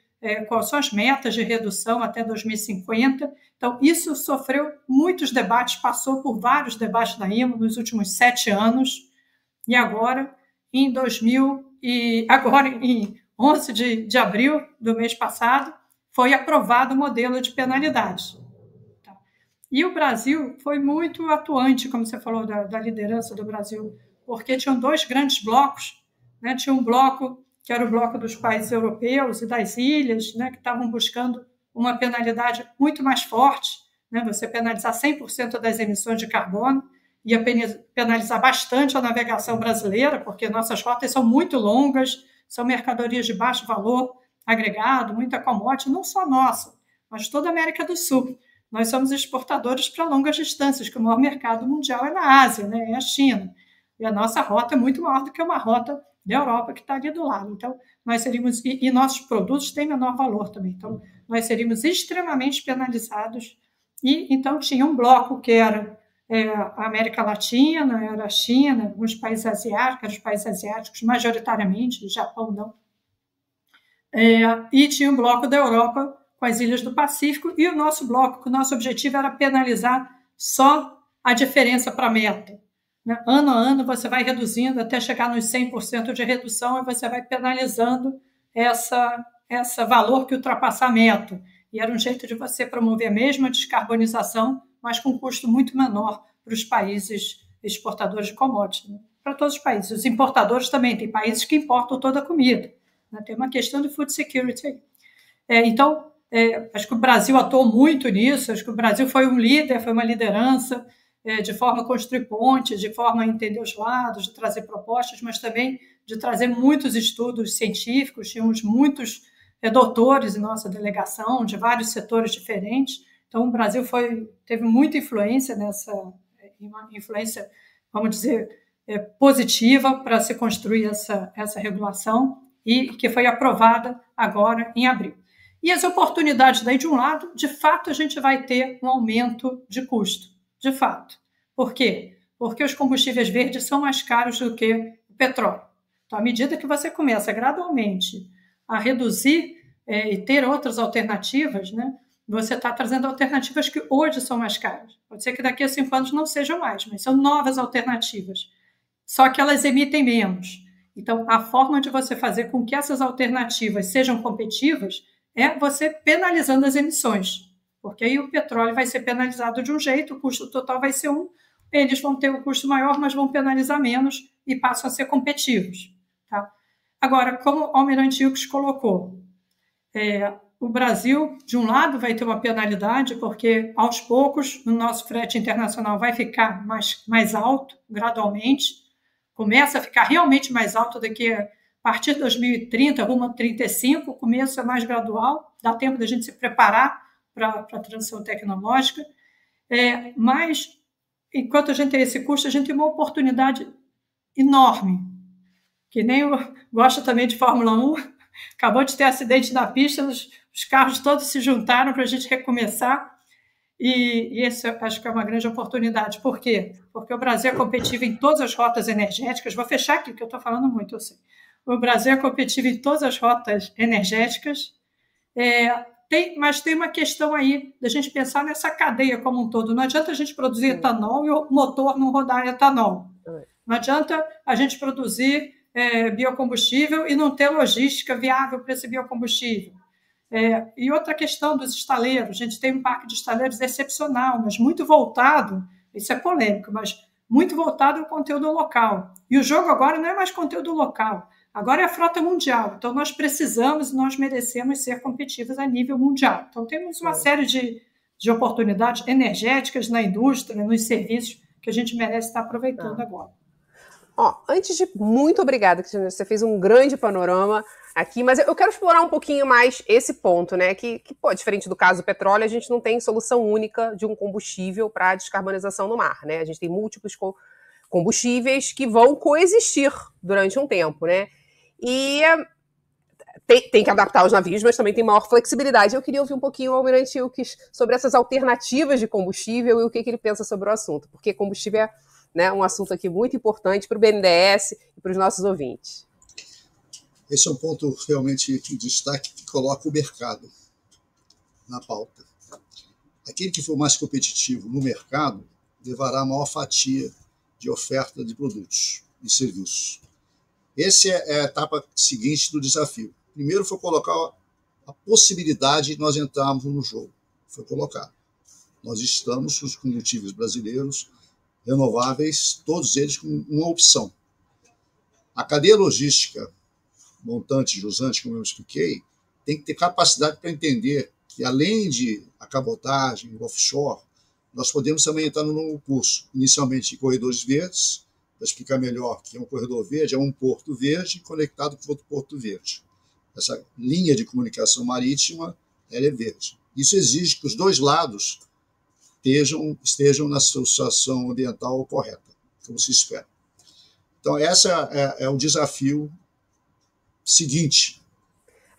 Quais são as metas de redução até 2050? Então, isso sofreu muitos debates, passou por vários debates da IMO nos últimos 7 anos, e agora, em 11 de abril do mês passado, foi aprovado o modelo de penalidade. Tá? E o Brasil foi muito atuante, como você falou, da liderança do Brasil, porque tinham 2 grandes blocos, né? Tinha um bloco que era o bloco dos países europeus e das ilhas, né, que estavam buscando uma penalidade muito mais forte, né, você penalizar 100% das emissões de carbono, ia penalizar bastante a navegação brasileira, porque nossas rotas são muito longas, são mercadorias de baixo valor agregado, muita commodity, não só nossa, mas toda a América do Sul. Nós somos exportadores para longas distâncias, que o maior mercado mundial é na Ásia, né, é a China. E a nossa rota é muito maior do que uma rota da Europa, que está ali do lado. Então, nós seríamos... E nossos produtos têm menor valor também. Então, nós seríamos extremamente penalizados. E, então, tinha um bloco que era a América Latina, era a China, alguns países asiáticos, os países asiáticos, majoritariamente, o Japão não. E tinha um bloco da Europa com as ilhas do Pacífico, e o nosso bloco, o nosso objetivo era penalizar só a diferença para a meta. Ano a ano você vai reduzindo até chegar nos 100% de redução e você vai penalizando esse valor que ultrapassar a meta. E era um jeito de você promover a mesma descarbonização, mas com um custo muito menor para os países exportadores de commodities, né? Para todos os países. Os importadores também, tem países que importam toda a comida, né? Tem uma questão de food security. Então, acho que o Brasil atuou muito nisso, acho que o Brasil foi um líder, foi uma liderança, de forma a construir pontes, de forma a entender os lados, de trazer propostas, mas também de trazer muitos estudos científicos. Tínhamos muitos doutores em nossa delegação, de vários setores diferentes. Então, o Brasil teve muita influência uma influência, vamos dizer, positiva para se construir essa regulação, e que foi aprovada agora em abril. E as oportunidades daí, de um lado, de fato, a gente vai ter um aumento de custo. De fato. Por quê? Porque os combustíveis verdes são mais caros do que o petróleo. Então, à medida que você começa gradualmente a reduzir e ter outras alternativas, né, você está trazendo alternativas que hoje são mais caras. Pode ser que daqui a 5 anos não sejam mais, mas são novas alternativas. Só que elas emitem menos. Então, a forma de você fazer com que essas alternativas sejam competitivas é você penalizando as emissões. Porque aí o petróleo vai ser penalizado de um jeito, o custo total vai ser um, eles vão ter um custo maior, mas vão penalizar menos e passam a ser competitivos. Tá? Agora, como o Almirante Ilques colocou, o Brasil, de um lado, vai ter uma penalidade, porque aos poucos o nosso frete internacional vai ficar mais alto, gradualmente, começa a ficar realmente mais alto daqui a partir de 2030, rumo a 35, o começo é mais gradual, dá tempo da gente se preparar para a transição tecnológica, mas enquanto a gente tem esse custo, a gente tem uma oportunidade enorme, que nem eu gosto também de Fórmula 1, acabou de ter acidente na pista, os carros todos se juntaram para a gente recomeçar, e esse eu acho que é uma grande oportunidade. Por quê? Porque o Brasil é competitivo em todas as rotas energéticas, vou fechar aqui, que eu estou falando muito, eu sei. O Brasil é competitivo em todas as rotas energéticas, mas tem uma questão aí da gente pensar nessa cadeia como um todo. Não adianta a gente produzir etanol e o motor não rodar etanol. Não adianta a gente produzir biocombustível e não ter logística viável para esse biocombustível. E outra questão dos estaleiros, a gente tem um parque de estaleiros excepcional, mas muito voltado, isso é polêmico, mas muito voltado ao conteúdo local. E o jogo agora não é mais conteúdo local, agora é a frota mundial. Então nós precisamos, nós merecemos ser competitivos a nível mundial. Então temos uma série de oportunidades energéticas na indústria, nos serviços, que a gente merece estar aproveitando agora. Muito obrigada, Cristina, você fez um grande panorama aqui, mas eu quero explorar um pouquinho mais esse ponto, né, que diferente do caso do petróleo, a gente não tem solução única de um combustível para a descarbonização no mar, né, a gente tem múltiplos combustíveis que vão coexistir durante um tempo, né, e tem que adaptar os navios, mas também tem maior flexibilidade. Eu queria ouvir um pouquinho o Almirante Ilques sobre essas alternativas de combustível e o que ele pensa sobre o assunto, porque combustível é, né, um assunto aqui muito importante para o BNDES e para os nossos ouvintes. Esse é um ponto realmente de destaque que coloca o mercado na pauta. Aquele que for mais competitivo no mercado levará a maior fatia de oferta de produtos e serviços. Essa é a etapa seguinte do desafio. Primeiro foi colocar a possibilidade de nós entrarmos no jogo. Foi colocado. Nós estamos, os combustíveis brasileiros, renováveis, todos eles com uma opção. A cadeia logística, montante, jusante, como eu expliquei, tem que ter capacidade para entender que, além de a cabotagem, o offshore, nós podemos também entrar no novo curso, inicialmente em corredores verdes. Para explicar melhor, que é um corredor verde, é um porto verde conectado com outro porto verde. Essa linha de comunicação marítima, ela é verde. Isso exige que os dois lados estejam na situação ambiental correta, como se espera. Então, esse é o desafio seguinte.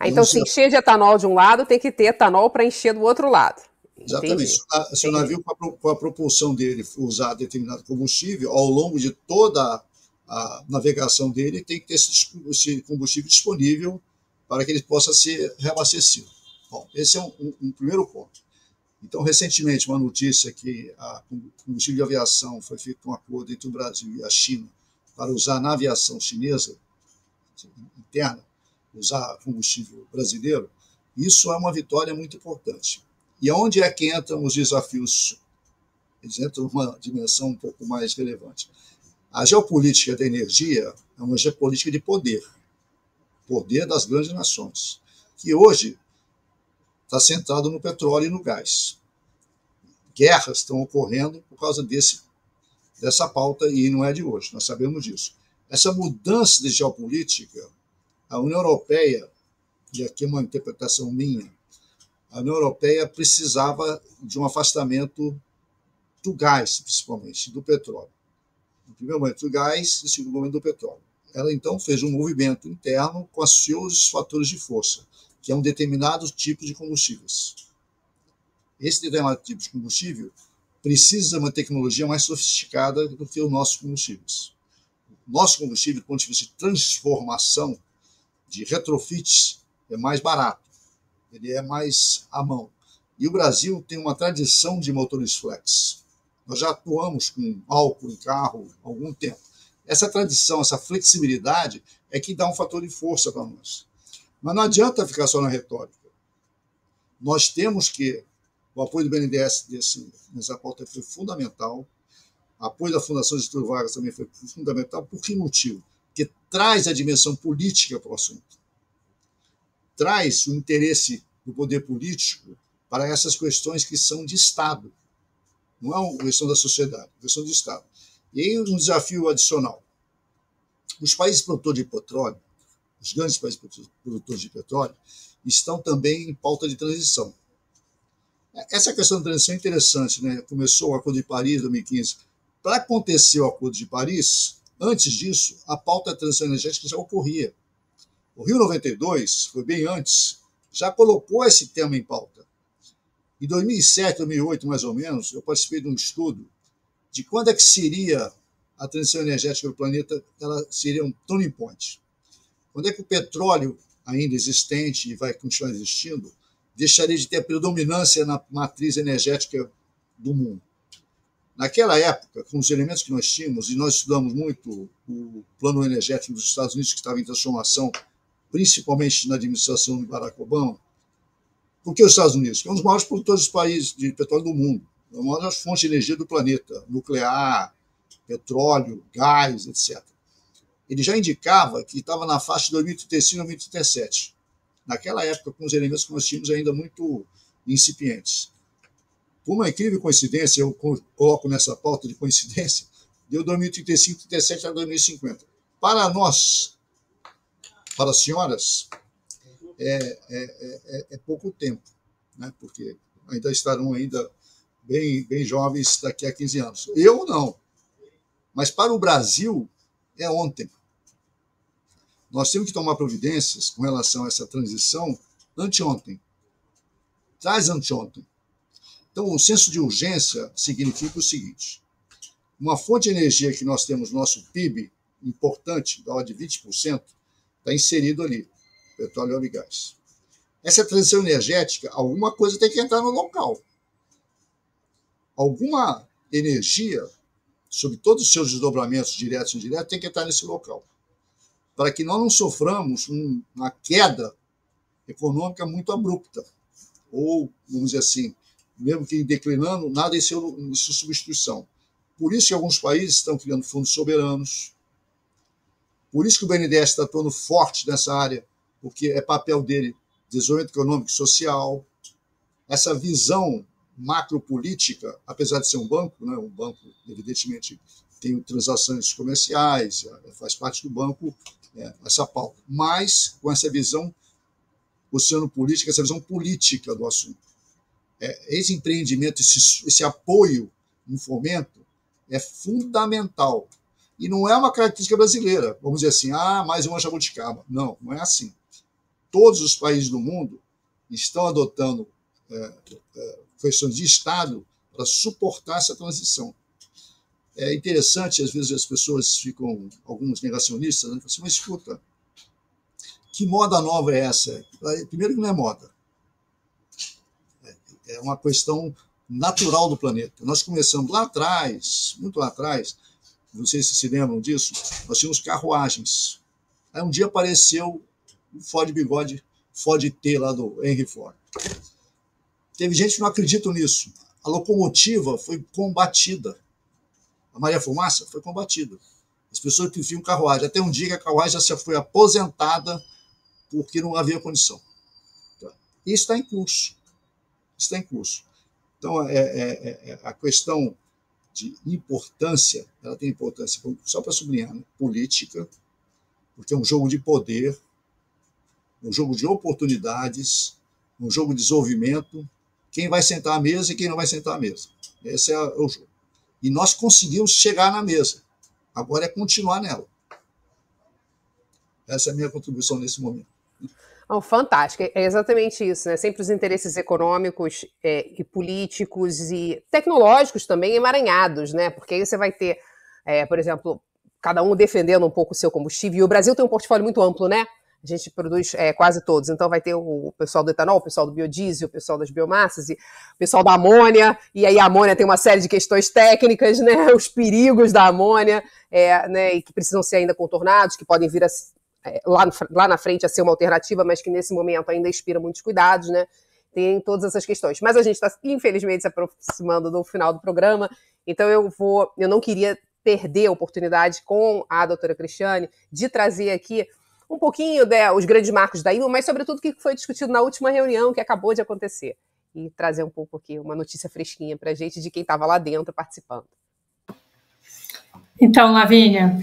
Então, se encher de etanol de um lado, tem que ter etanol para encher do outro lado. Exatamente. Se o navio, com a propulsão dele, usar determinado combustível, ao longo de toda a navegação dele, tem que ter esse combustível disponível para que ele possa ser reabastecido. Bom, esse é um primeiro ponto. Então, recentemente, uma notícia que a combustível de aviação foi feito um acordo entre o Brasil e a China para usar na aviação chinesa interna, usar combustível brasileiro. Isso é uma vitória muito importante. E onde é que entram os desafios? Eles entram numa dimensão um pouco mais relevante. A geopolítica da energia é uma geopolítica de poder das grandes nações, que hoje está centrado no petróleo e no gás. Guerras estão ocorrendo por causa dessa pauta, e não é de hoje, nós sabemos disso. Essa mudança de geopolítica, a União Europeia, e aqui é uma interpretação minha, a União Europeia precisava de um afastamento do gás, principalmente, do petróleo. No primeiro momento do gás, no segundo momento do petróleo. Ela, então, fez um movimento interno com os seus fatores de força, que é um determinado tipo de combustíveis. Esse determinado tipo de combustível precisa de uma tecnologia mais sofisticada do que os nossos combustíveis. O nosso combustível, do ponto de vista de transformação, de retrofits, é mais barato. Ele é mais à mão. E o Brasil tem uma tradição de motores flex. Nós já atuamos com álcool em carro há algum tempo. Essa tradição, essa flexibilidade é que dá um fator de força para nós. Mas não adianta ficar só na retórica. Nós temos que... O apoio do BNDES nessa pauta foi fundamental. O apoio da Fundação Getúlio Vargas também foi fundamental. Por que motivo? Porque traz a dimensão política para o assunto. Traz o interesse do poder político para essas questões que são de Estado. Não é uma questão da sociedade, é uma questão de Estado. E aí um desafio adicional. Os países produtores de petróleo, os grandes países produtores de petróleo, estão também em pauta de transição. Essa questão da transição é interessante, né? Começou o Acordo de Paris, 2015. Para acontecer o Acordo de Paris, antes disso, a pauta da transição energética já ocorria. O Rio 92, foi bem antes, já colocou esse tema em pauta. Em 2007, 2008, mais ou menos, eu participei de um estudo de quando é que seria a transição energética do planeta, ela seria um turning point. Quando é que o petróleo, ainda existente e vai continuar existindo, deixaria de ter a predominância na matriz energética do mundo. Naquela época, com os elementos que nós tínhamos, e nós estudamos muito o plano energético dos Estados Unidos, que estava em transformação, principalmente na administração de Barack Obama. Por que os Estados Unidos? Que é um dos maiores produtores de países de petróleo do mundo, é uma das fontes de energia do planeta, nuclear, petróleo, gás, etc. Ele já indicava que estava na faixa de 2035 a 2037. Naquela época, com os elementos que nós tínhamos ainda muito incipientes. Por uma incrível coincidência, eu coloco nessa pauta de coincidência, deu 2035, 37 a 2050. Para nós, para as senhoras, é pouco tempo, né? Porque ainda estarão bem jovens daqui a 15 anos. Eu não. Mas para o Brasil, é ontem. Nós temos que tomar providências com relação a essa transição anteontem. Traz anteontem. Então, o senso de urgência significa o seguinte: uma fonte de energia que nós temos no nosso PIB, importante, da ordem de 20%, está inserido ali, petróleo, óleo e gás. Essa transição energética, alguma coisa tem que entrar no local. Alguma energia, sob todos os seus desdobramentos, diretos e indiretos, tem que entrar nesse local, para que nós não soframos uma queda econômica muito abrupta, ou, vamos dizer assim, mesmo que declinando, nada em sua substituição. Por isso que alguns países estão criando fundos soberanos, por isso que o BNDES está atuando forte nessa área, porque é papel dele desenvolvimento econômico e social, essa visão macropolítica, apesar de ser um banco, né, um banco, evidentemente, tem transações comerciais, faz parte do banco, essa pauta, mas com essa visão oceanopolítica, essa visão política do assunto. Esse empreendimento, esse apoio no fomento é fundamental. E não é uma característica brasileira, vamos dizer assim, mais uma jabuticaba. Não, não é assim. Todos os países do mundo estão adotando questões de Estado para suportar essa transição. É interessante, às vezes as pessoas ficam, alguns negacionistas, né, assim, mas escuta, que moda nova é essa? Primeiro que não é moda. É uma questão natural do planeta. Nós começamos lá atrás, muito lá atrás, não sei se lembram disso, nós tínhamos carruagens. Aí um dia apareceu o Ford Bigode, Ford T lá do Henry Ford. Teve gente que não acredita nisso. A locomotiva foi combatida. A Maria Fumaça foi combatida. As pessoas preferiam carruagem. Até um dia que a carruagem já foi aposentada porque não havia condição. Isso está em curso. Está em curso. Então, a questão de importância, ela tem importância, só para sublinhar, né? Política, porque é um jogo de poder, um jogo de oportunidades, um jogo de desenvolvimento, quem vai sentar à mesa e quem não vai sentar à mesa. Esse é o jogo. E nós conseguimos chegar na mesa. Agora é continuar nela. Essa é a minha contribuição nesse momento. Fantástico, é exatamente isso, né? Sempre os interesses econômicos e políticos e tecnológicos também emaranhados, né? Porque aí você vai ter, por exemplo, cada um defendendo um pouco o seu combustível, e o Brasil tem um portfólio muito amplo, né? A gente produz quase todos. Então vai ter o pessoal do etanol, o pessoal do biodiesel, o pessoal das biomassas, e o pessoal da amônia. E aí a amônia tem uma série de questões técnicas, né? Os perigos da amônia, né? E que precisam ser ainda contornados, que podem vir lá na frente a ser uma alternativa, mas que nesse momento ainda inspira muitos cuidados, né? Tem todas essas questões. Mas a gente está, infelizmente, se aproximando do final do programa, então eu não queria perder a oportunidade com a doutora Cristiane de trazer aqui um pouquinho os grandes marcos da IMA, mas sobretudo o que foi discutido na última reunião que acabou de acontecer. E trazer um pouco aqui uma notícia fresquinha para a gente de quem estava lá dentro participando. Então, Lavínia,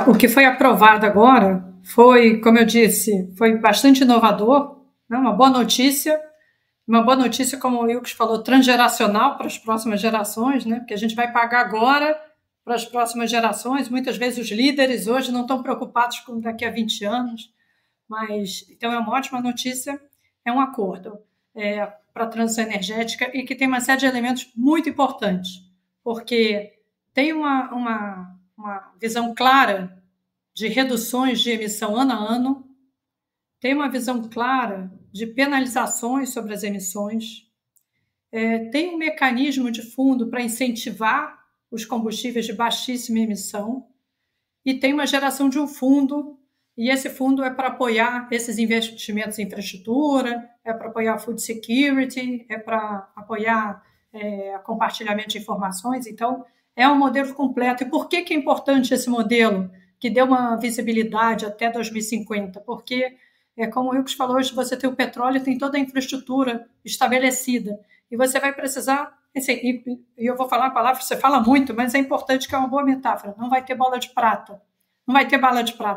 o que foi aprovado agora foi, como eu disse, foi bastante inovador, né? Uma boa notícia, como o Wilkes falou, transgeracional para as próximas gerações, né? Porque a gente vai pagar agora para as próximas gerações. Muitas vezes os líderes hoje não estão preocupados com daqui a 20 anos, mas então é uma ótima notícia, é um acordo para a transição energética e que tem uma série de elementos muito importantes, porque tem uma visão clara de reduções de emissão ano a ano, tem uma visão clara de penalizações sobre as emissões, tem um mecanismo de fundo para incentivar os combustíveis de baixíssima emissão, e tem uma geração de um fundo, e esse fundo é para apoiar esses investimentos em infraestrutura, é para apoiar food security, é para apoiar compartilhamento de informações. Então, é um modelo completo. E por que é importante esse modelo, que deu uma visibilidade até 2050? Porque, como o Wilkes falou, hoje você tem o petróleo, tem toda a infraestrutura estabelecida, e você vai precisar, e eu vou falar a palavra, você fala muito, mas é importante, que é uma boa metáfora, não vai ter bola de prata,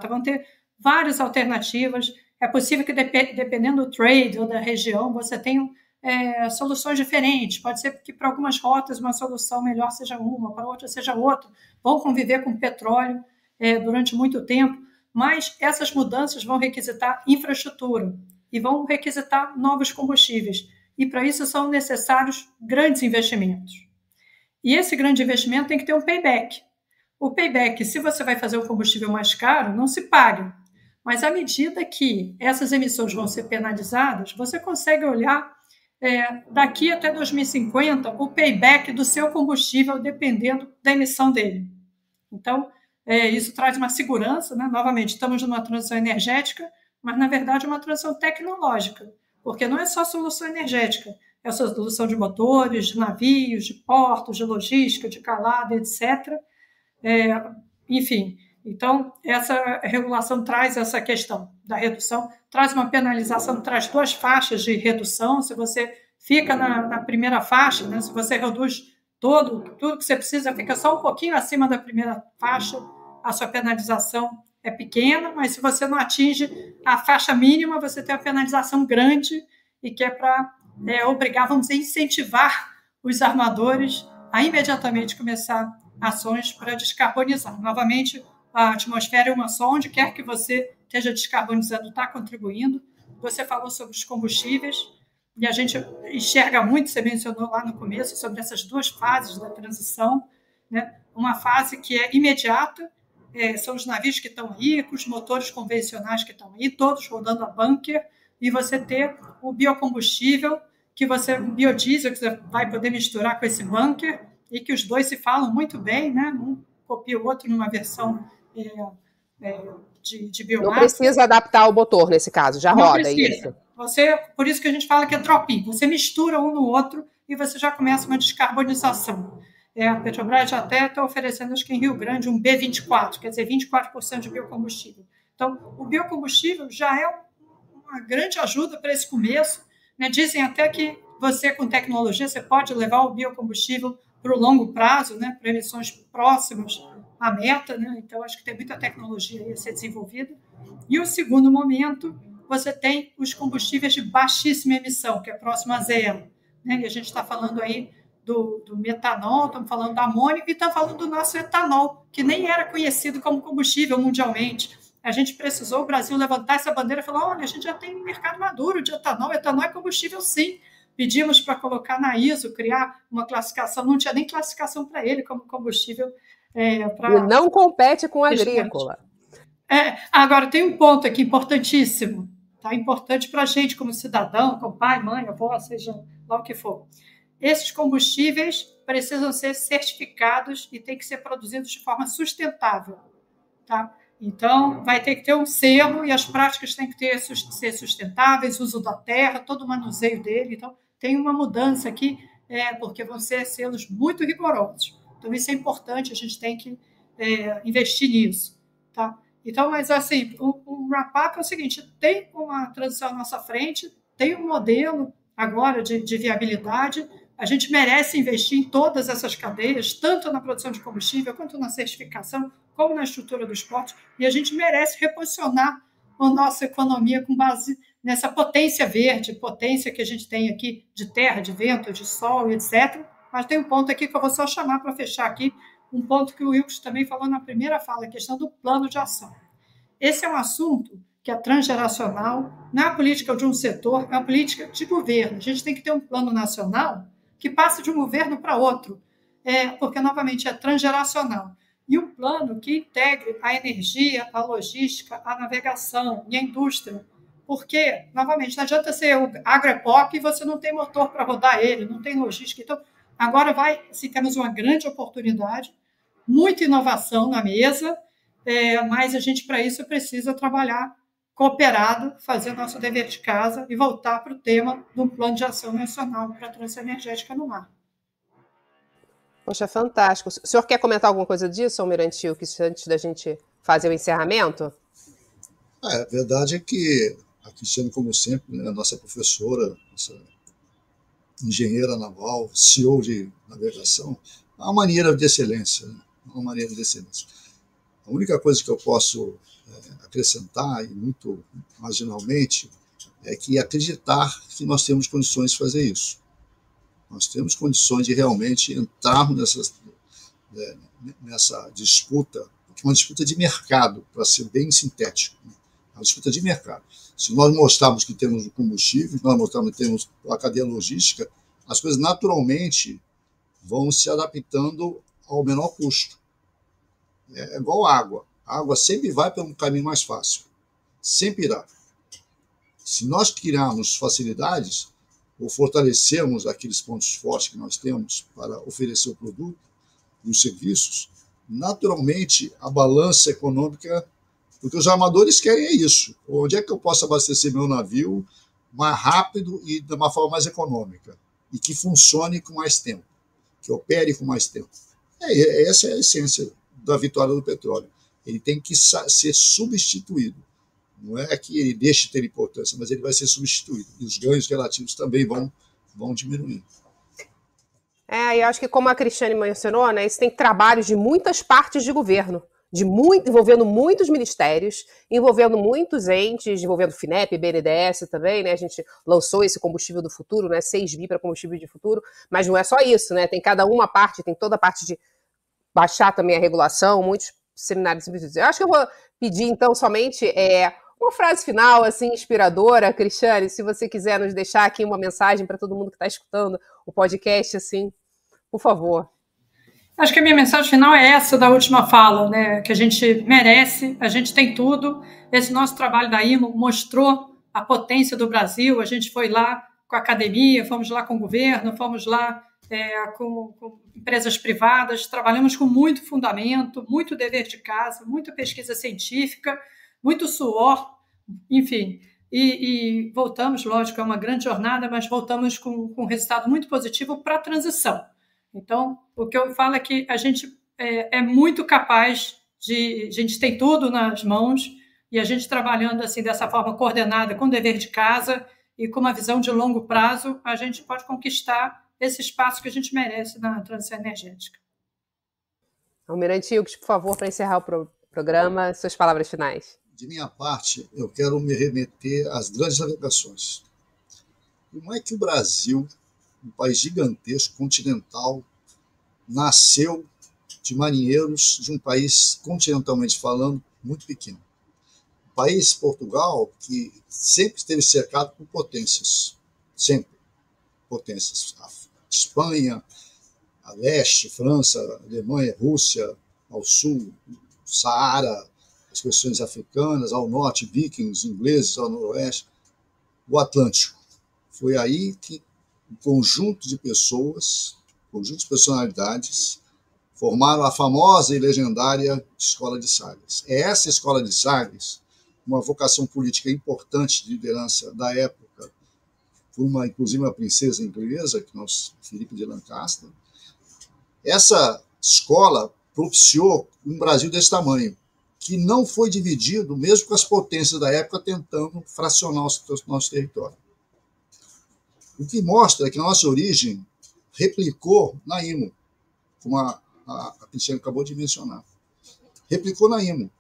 vão ter várias alternativas. É possível que, dependendo do trade ou da região, você tenha soluções diferentes. Pode ser que para algumas rotas uma solução melhor seja uma, para outra seja outra. Vão conviver com petróleo durante muito tempo, mas essas mudanças vão requisitar infraestrutura e vão requisitar novos combustíveis. E para isso são necessários grandes investimentos. E esse grande investimento tem que ter um payback. O payback, se você vai fazer um combustível mais caro, não se paga. Mas à medida que essas emissões vão ser penalizadas, você consegue olhar daqui até 2050 o payback do seu combustível, dependendo da emissão dele. Então, isso traz uma segurança, né? Novamente, estamos numa transição energética, mas na verdade é uma transição tecnológica, porque não é só solução energética, é a solução de motores, de navios, de portos, de logística, de calada, etc. Enfim, então essa regulação traz essa questão da redução, traz uma penalização, traz 2 faixas de redução. Se você fica na primeira faixa, né, se você reduz tudo que você precisa, fica só um pouquinho acima da primeira faixa, a sua penalização é pequena, mas se você não atinge a faixa mínima, você tem a penalização grande, e que é para obrigar, vamos dizer, incentivar os armadores a imediatamente começar ações para descarbonizar. Novamente, a atmosfera é uma só, onde quer que você esteja descarbonizando, está contribuindo. Você falou sobre os combustíveis, e a gente enxerga muito, você mencionou lá no começo, sobre essas 2 fases da transição, né? Uma fase que é imediata, são os navios que estão aí, com os motores convencionais que estão aí, todos rodando a bunker, e você ter o biocombustível, biodiesel, que você vai poder misturar com esse bunker, e que os 2 se falam muito bem, né? Um copia o outro numa versão de biomassa. Não precisa adaptar o motor nesse caso, já não roda precisa. Isso. Por isso que a gente fala que é drop-in. Você mistura um no outro e você já começa uma descarbonização. A Petrobras já até está oferecendo, acho que em Rio Grande, um B24, quer dizer, 24% de biocombustível. Então, o biocombustível já é uma grande ajuda para esse começo, né? Dizem até que você, com tecnologia, você pode levar o biocombustível para o longo prazo, né? Para emissões próximas à meta, né? Então, acho que tem muita tecnologia aí a ser desenvolvida. E o segundo momento, você tem os combustíveis de baixíssima emissão, que é próximo a zero, né? E a gente está falando aí do metanol, estamos falando da amônia e estamos falando do nosso etanol, que nem era conhecido como combustível mundialmente. A gente precisou, o Brasil, levantar essa bandeira e falar: olha, a gente já tem mercado maduro de etanol é combustível sim. Pedimos para colocar na ISO, criar uma classificação, não tinha nem classificação para ele como combustível. E não compete com a agrícola. Agora, tem um ponto aqui importantíssimo, tá? Importante para a gente, como cidadão, como pai, mãe, avó, seja lá o que for. Esses combustíveis precisam ser certificados e têm que ser produzidos de forma sustentável, tá? Então, vai ter que ter um selo e as práticas têm que ser sustentáveis, uso da terra, todo o manuseio dele. Então, tem uma mudança aqui, porque vão ser selos muito rigorosos. Então, isso é importante, a gente tem que investir nisso, tá? Então, mas assim, o wrap-up é o seguinte, tem uma transição à nossa frente, tem um modelo agora de viabilidade, a gente merece investir em todas essas cadeias, tanto na produção de combustível, quanto na certificação, como na estrutura do esporte, e a gente merece reposicionar a nossa economia com base nessa potência verde, potência que a gente tem aqui de terra, de vento, de sol, etc. Mas tem um ponto aqui que eu vou só chamar para fechar aqui, um ponto que o Wilkes também falou na primeira fala, a questão do plano de ação. Esse é um assunto que é transgeracional, não é a política de um setor, é uma política de governo. A gente tem que ter um plano nacional que passe de um governo para outro, porque, novamente, é transgeracional. E um plano que integre a energia, a logística, a navegação e a indústria. Porque, novamente, não adianta ser o agropop e você não tem motor para rodar ele, não tem logística. Então, agora temos uma grande oportunidade, muita inovação na mesa, mas a gente, para isso, precisa trabalhar cooperado, fazer nosso dever de casa e voltar para o tema do Plano de Ação Nacional para a Transição Energética no Mar. Poxa, fantástico. O senhor quer comentar alguma coisa disso, Almirante Wilkes, antes da gente fazer o encerramento? A verdade é que a Cristiane, como sempre, né, a nossa professora, nossa engenheira naval, CEO de navegação, é uma maneira de excelência. Né? Uma maneira de excelência. A única coisa que eu posso acrescentar, e muito marginalmente, é que acreditar que nós temos condições de fazer isso. Nós temos condições de realmente entrarmos nessa disputa, que é uma disputa de mercado, para ser bem sintético. Né? Uma disputa de mercado. Se nós mostrarmos que temos o combustível, se nós mostrarmos que temos a cadeia logística, as coisas naturalmente vão se adaptando ao menor custo. É igual água. A água sempre vai para um caminho mais fácil. Sempre irá. Se nós criarmos facilidades, ou fortalecermos aqueles pontos fortes que nós temos para oferecer o produto e os serviços, naturalmente a balança econômica, porque os armadores querem isso. Onde é que eu posso abastecer meu navio mais rápido e de uma forma mais econômica? E que funcione com mais tempo, que opere com mais tempo. Essa é a essência da vitória do petróleo. Ele tem que ser substituído. Não é que ele deixe de ter importância, mas ele vai ser substituído. E os ganhos relativos também vão diminuindo. E acho que, como a Cristiane mencionou, né, isso tem trabalhos de muitas partes de governo, envolvendo muitos ministérios, envolvendo muitos entes, envolvendo FINEP, BNDES também, né? A gente lançou esse combustível do futuro, né? 6 bi para combustível de futuro, mas não é só isso, né? Tem cada uma parte, tem toda a parte de baixar também a regulação, muitos seminários. Eu acho que eu vou pedir, então, somente uma frase final, assim, inspiradora. Cristiane, se você quiser nos deixar aqui uma mensagem para todo mundo que está escutando o podcast, assim, por favor. Acho que a minha mensagem final é essa da última fala, né? Que a gente merece, a gente tem tudo. Esse nosso trabalho da IMO mostrou a potência do Brasil. A gente foi lá com a academia, fomos lá com o governo, fomos lá com empresas privadas, trabalhamos com muito fundamento, muito dever de casa, muita pesquisa científica, muito suor, enfim. E voltamos, lógico, é uma grande jornada, mas voltamos com um resultado muito positivo para a transição. Então, o que eu falo é que a gente é muito capaz a gente tem tudo nas mãos e a gente trabalhando assim dessa forma coordenada, com dever de casa e com uma visão de longo prazo, a gente pode conquistar esse espaço que a gente merece na transição energética. Almirante Wilkes, por favor, para encerrar o programa, suas palavras finais. De minha parte, eu quero me remeter às grandes navegações. Como é que o Brasil, um país gigantesco, continental, nasceu de marinheiros de um país, continentalmente falando, muito pequeno? O país Portugal, que sempre esteve cercado por potências, sempre potências. A Espanha, a leste, França, Alemanha, Rússia, ao sul, Saara, as questões africanas, ao norte, vikings, ingleses, ao noroeste, o Atlântico. Foi aí que um conjunto de pessoas, conjunto de personalidades, formaram a famosa e legendária Escola de Sagres. É essa Escola de Sagres, uma vocação política importante de liderança da época, por inclusive uma princesa inglesa, que nós, Filipe de Lancaster. Essa escola propiciou um Brasil desse tamanho, que não foi dividido, mesmo com as potências da época tentando fracionar o nosso território. O que mostra que a nossa origem replicou na IMO, como a Cristiane acabou de mencionar. Replicou na IMO.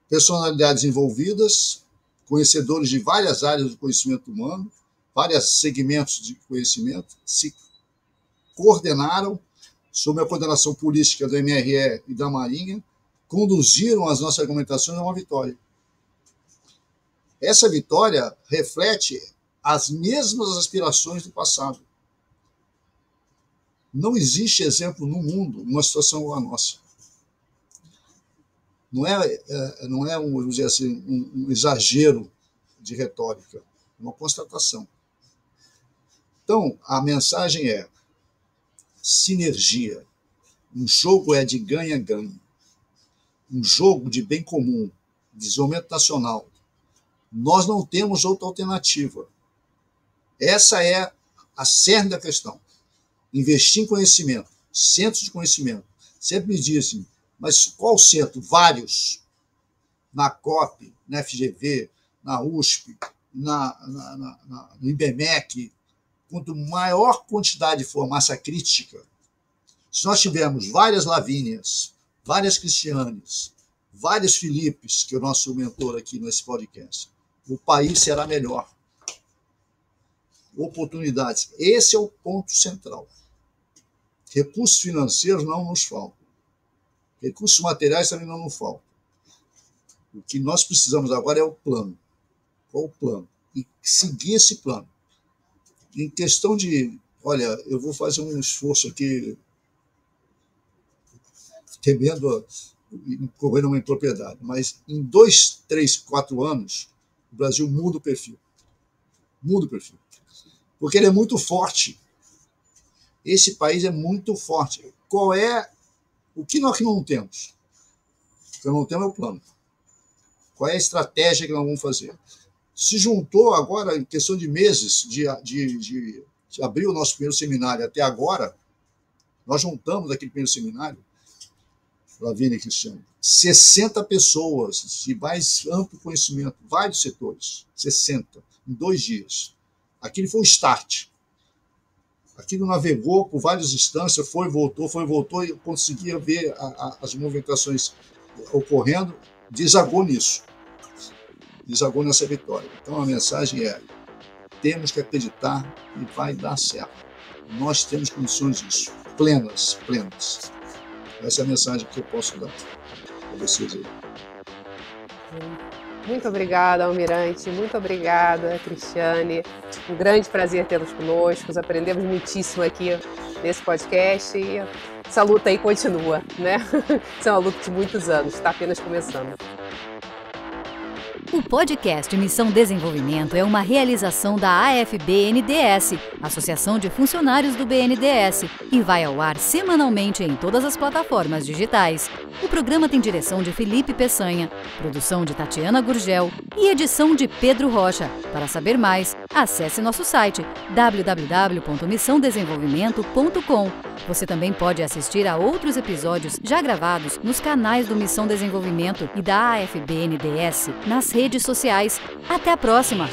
Personalidades envolvidas, conhecedores de várias áreas do conhecimento humano, vários segmentos de conhecimento, se coordenaram sob a coordenação política do MRE e da Marinha, conduziram as nossas argumentações a uma vitória. Essa vitória reflete as mesmas aspirações do passado. Não existe exemplo no mundo numa situação como a nossa. Não é vamos dizer assim, um exagero de retórica, é uma constatação. Então, a mensagem é sinergia. Um jogo é de ganha-ganha. Um jogo de bem comum, desenvolvimento nacional. Nós não temos outra alternativa. Essa é a cerne da questão. Investir em conhecimento, centros de conhecimento. Sempre me dizem, mas qual centro? Vários. Na COP, na FGV, na USP, no IBMEC. Quanto maior quantidade for massa crítica, se nós tivermos várias Lavínias, várias Cristianes, vários Filipes, que é o nosso mentor aqui nesse podcast, o país será melhor. Oportunidades. Esse é o ponto central. Recursos financeiros não nos faltam. Recursos materiais também não nos faltam. O que nós precisamos agora é o plano. Qual o plano? E seguir esse plano. Em questão de... Olha, eu vou fazer um esforço aqui temendo correr uma impropriedade, mas em 2, 3, 4 anos, o Brasil muda o perfil. Muda o perfil. Porque ele é muito forte. Esse país é muito forte. Qual é... O que nós não temos? O que nós não temos é o plano. Qual é a estratégia que nós vamos fazer? Se juntou agora, em questão de meses, de abrir o nosso primeiro seminário até agora, nós juntamos daquele primeiro seminário, Lavínia e Cristiane, 60 pessoas de mais amplo conhecimento, vários setores, 60, em 2 dias. Aquilo foi o start. Aquilo navegou por várias instâncias, foi, voltou, e eu conseguia ver as movimentações ocorrendo, desagou nisso. Desagou nessa vitória. Então a mensagem é: temos que acreditar e vai dar certo. Nós temos condições disso, plenas. Essa é a mensagem que eu posso dar para vocês aí. Muito obrigada, Almirante. Muito obrigada, Cristiane. Um grande prazer tê-los conosco. Aprendemos muitíssimo aqui nesse podcast e essa luta aí continua, né? Isso é uma luta de muitos anos, está apenas começando. O podcast Missão Desenvolvimento é uma realização da AFB-NDS, Associação de Funcionários do BNDES, e vai ao ar semanalmente em todas as plataformas digitais. O programa tem direção de Felipe Peçanha, produção de Tatiana Gurgel e edição de Pedro Rocha. Para saber mais, acesse nosso site www.missãodesenvolvimento.com. Você também pode assistir a outros episódios já gravados nos canais do Missão Desenvolvimento e da AFB-NDS nas redes sociais. Até a próxima!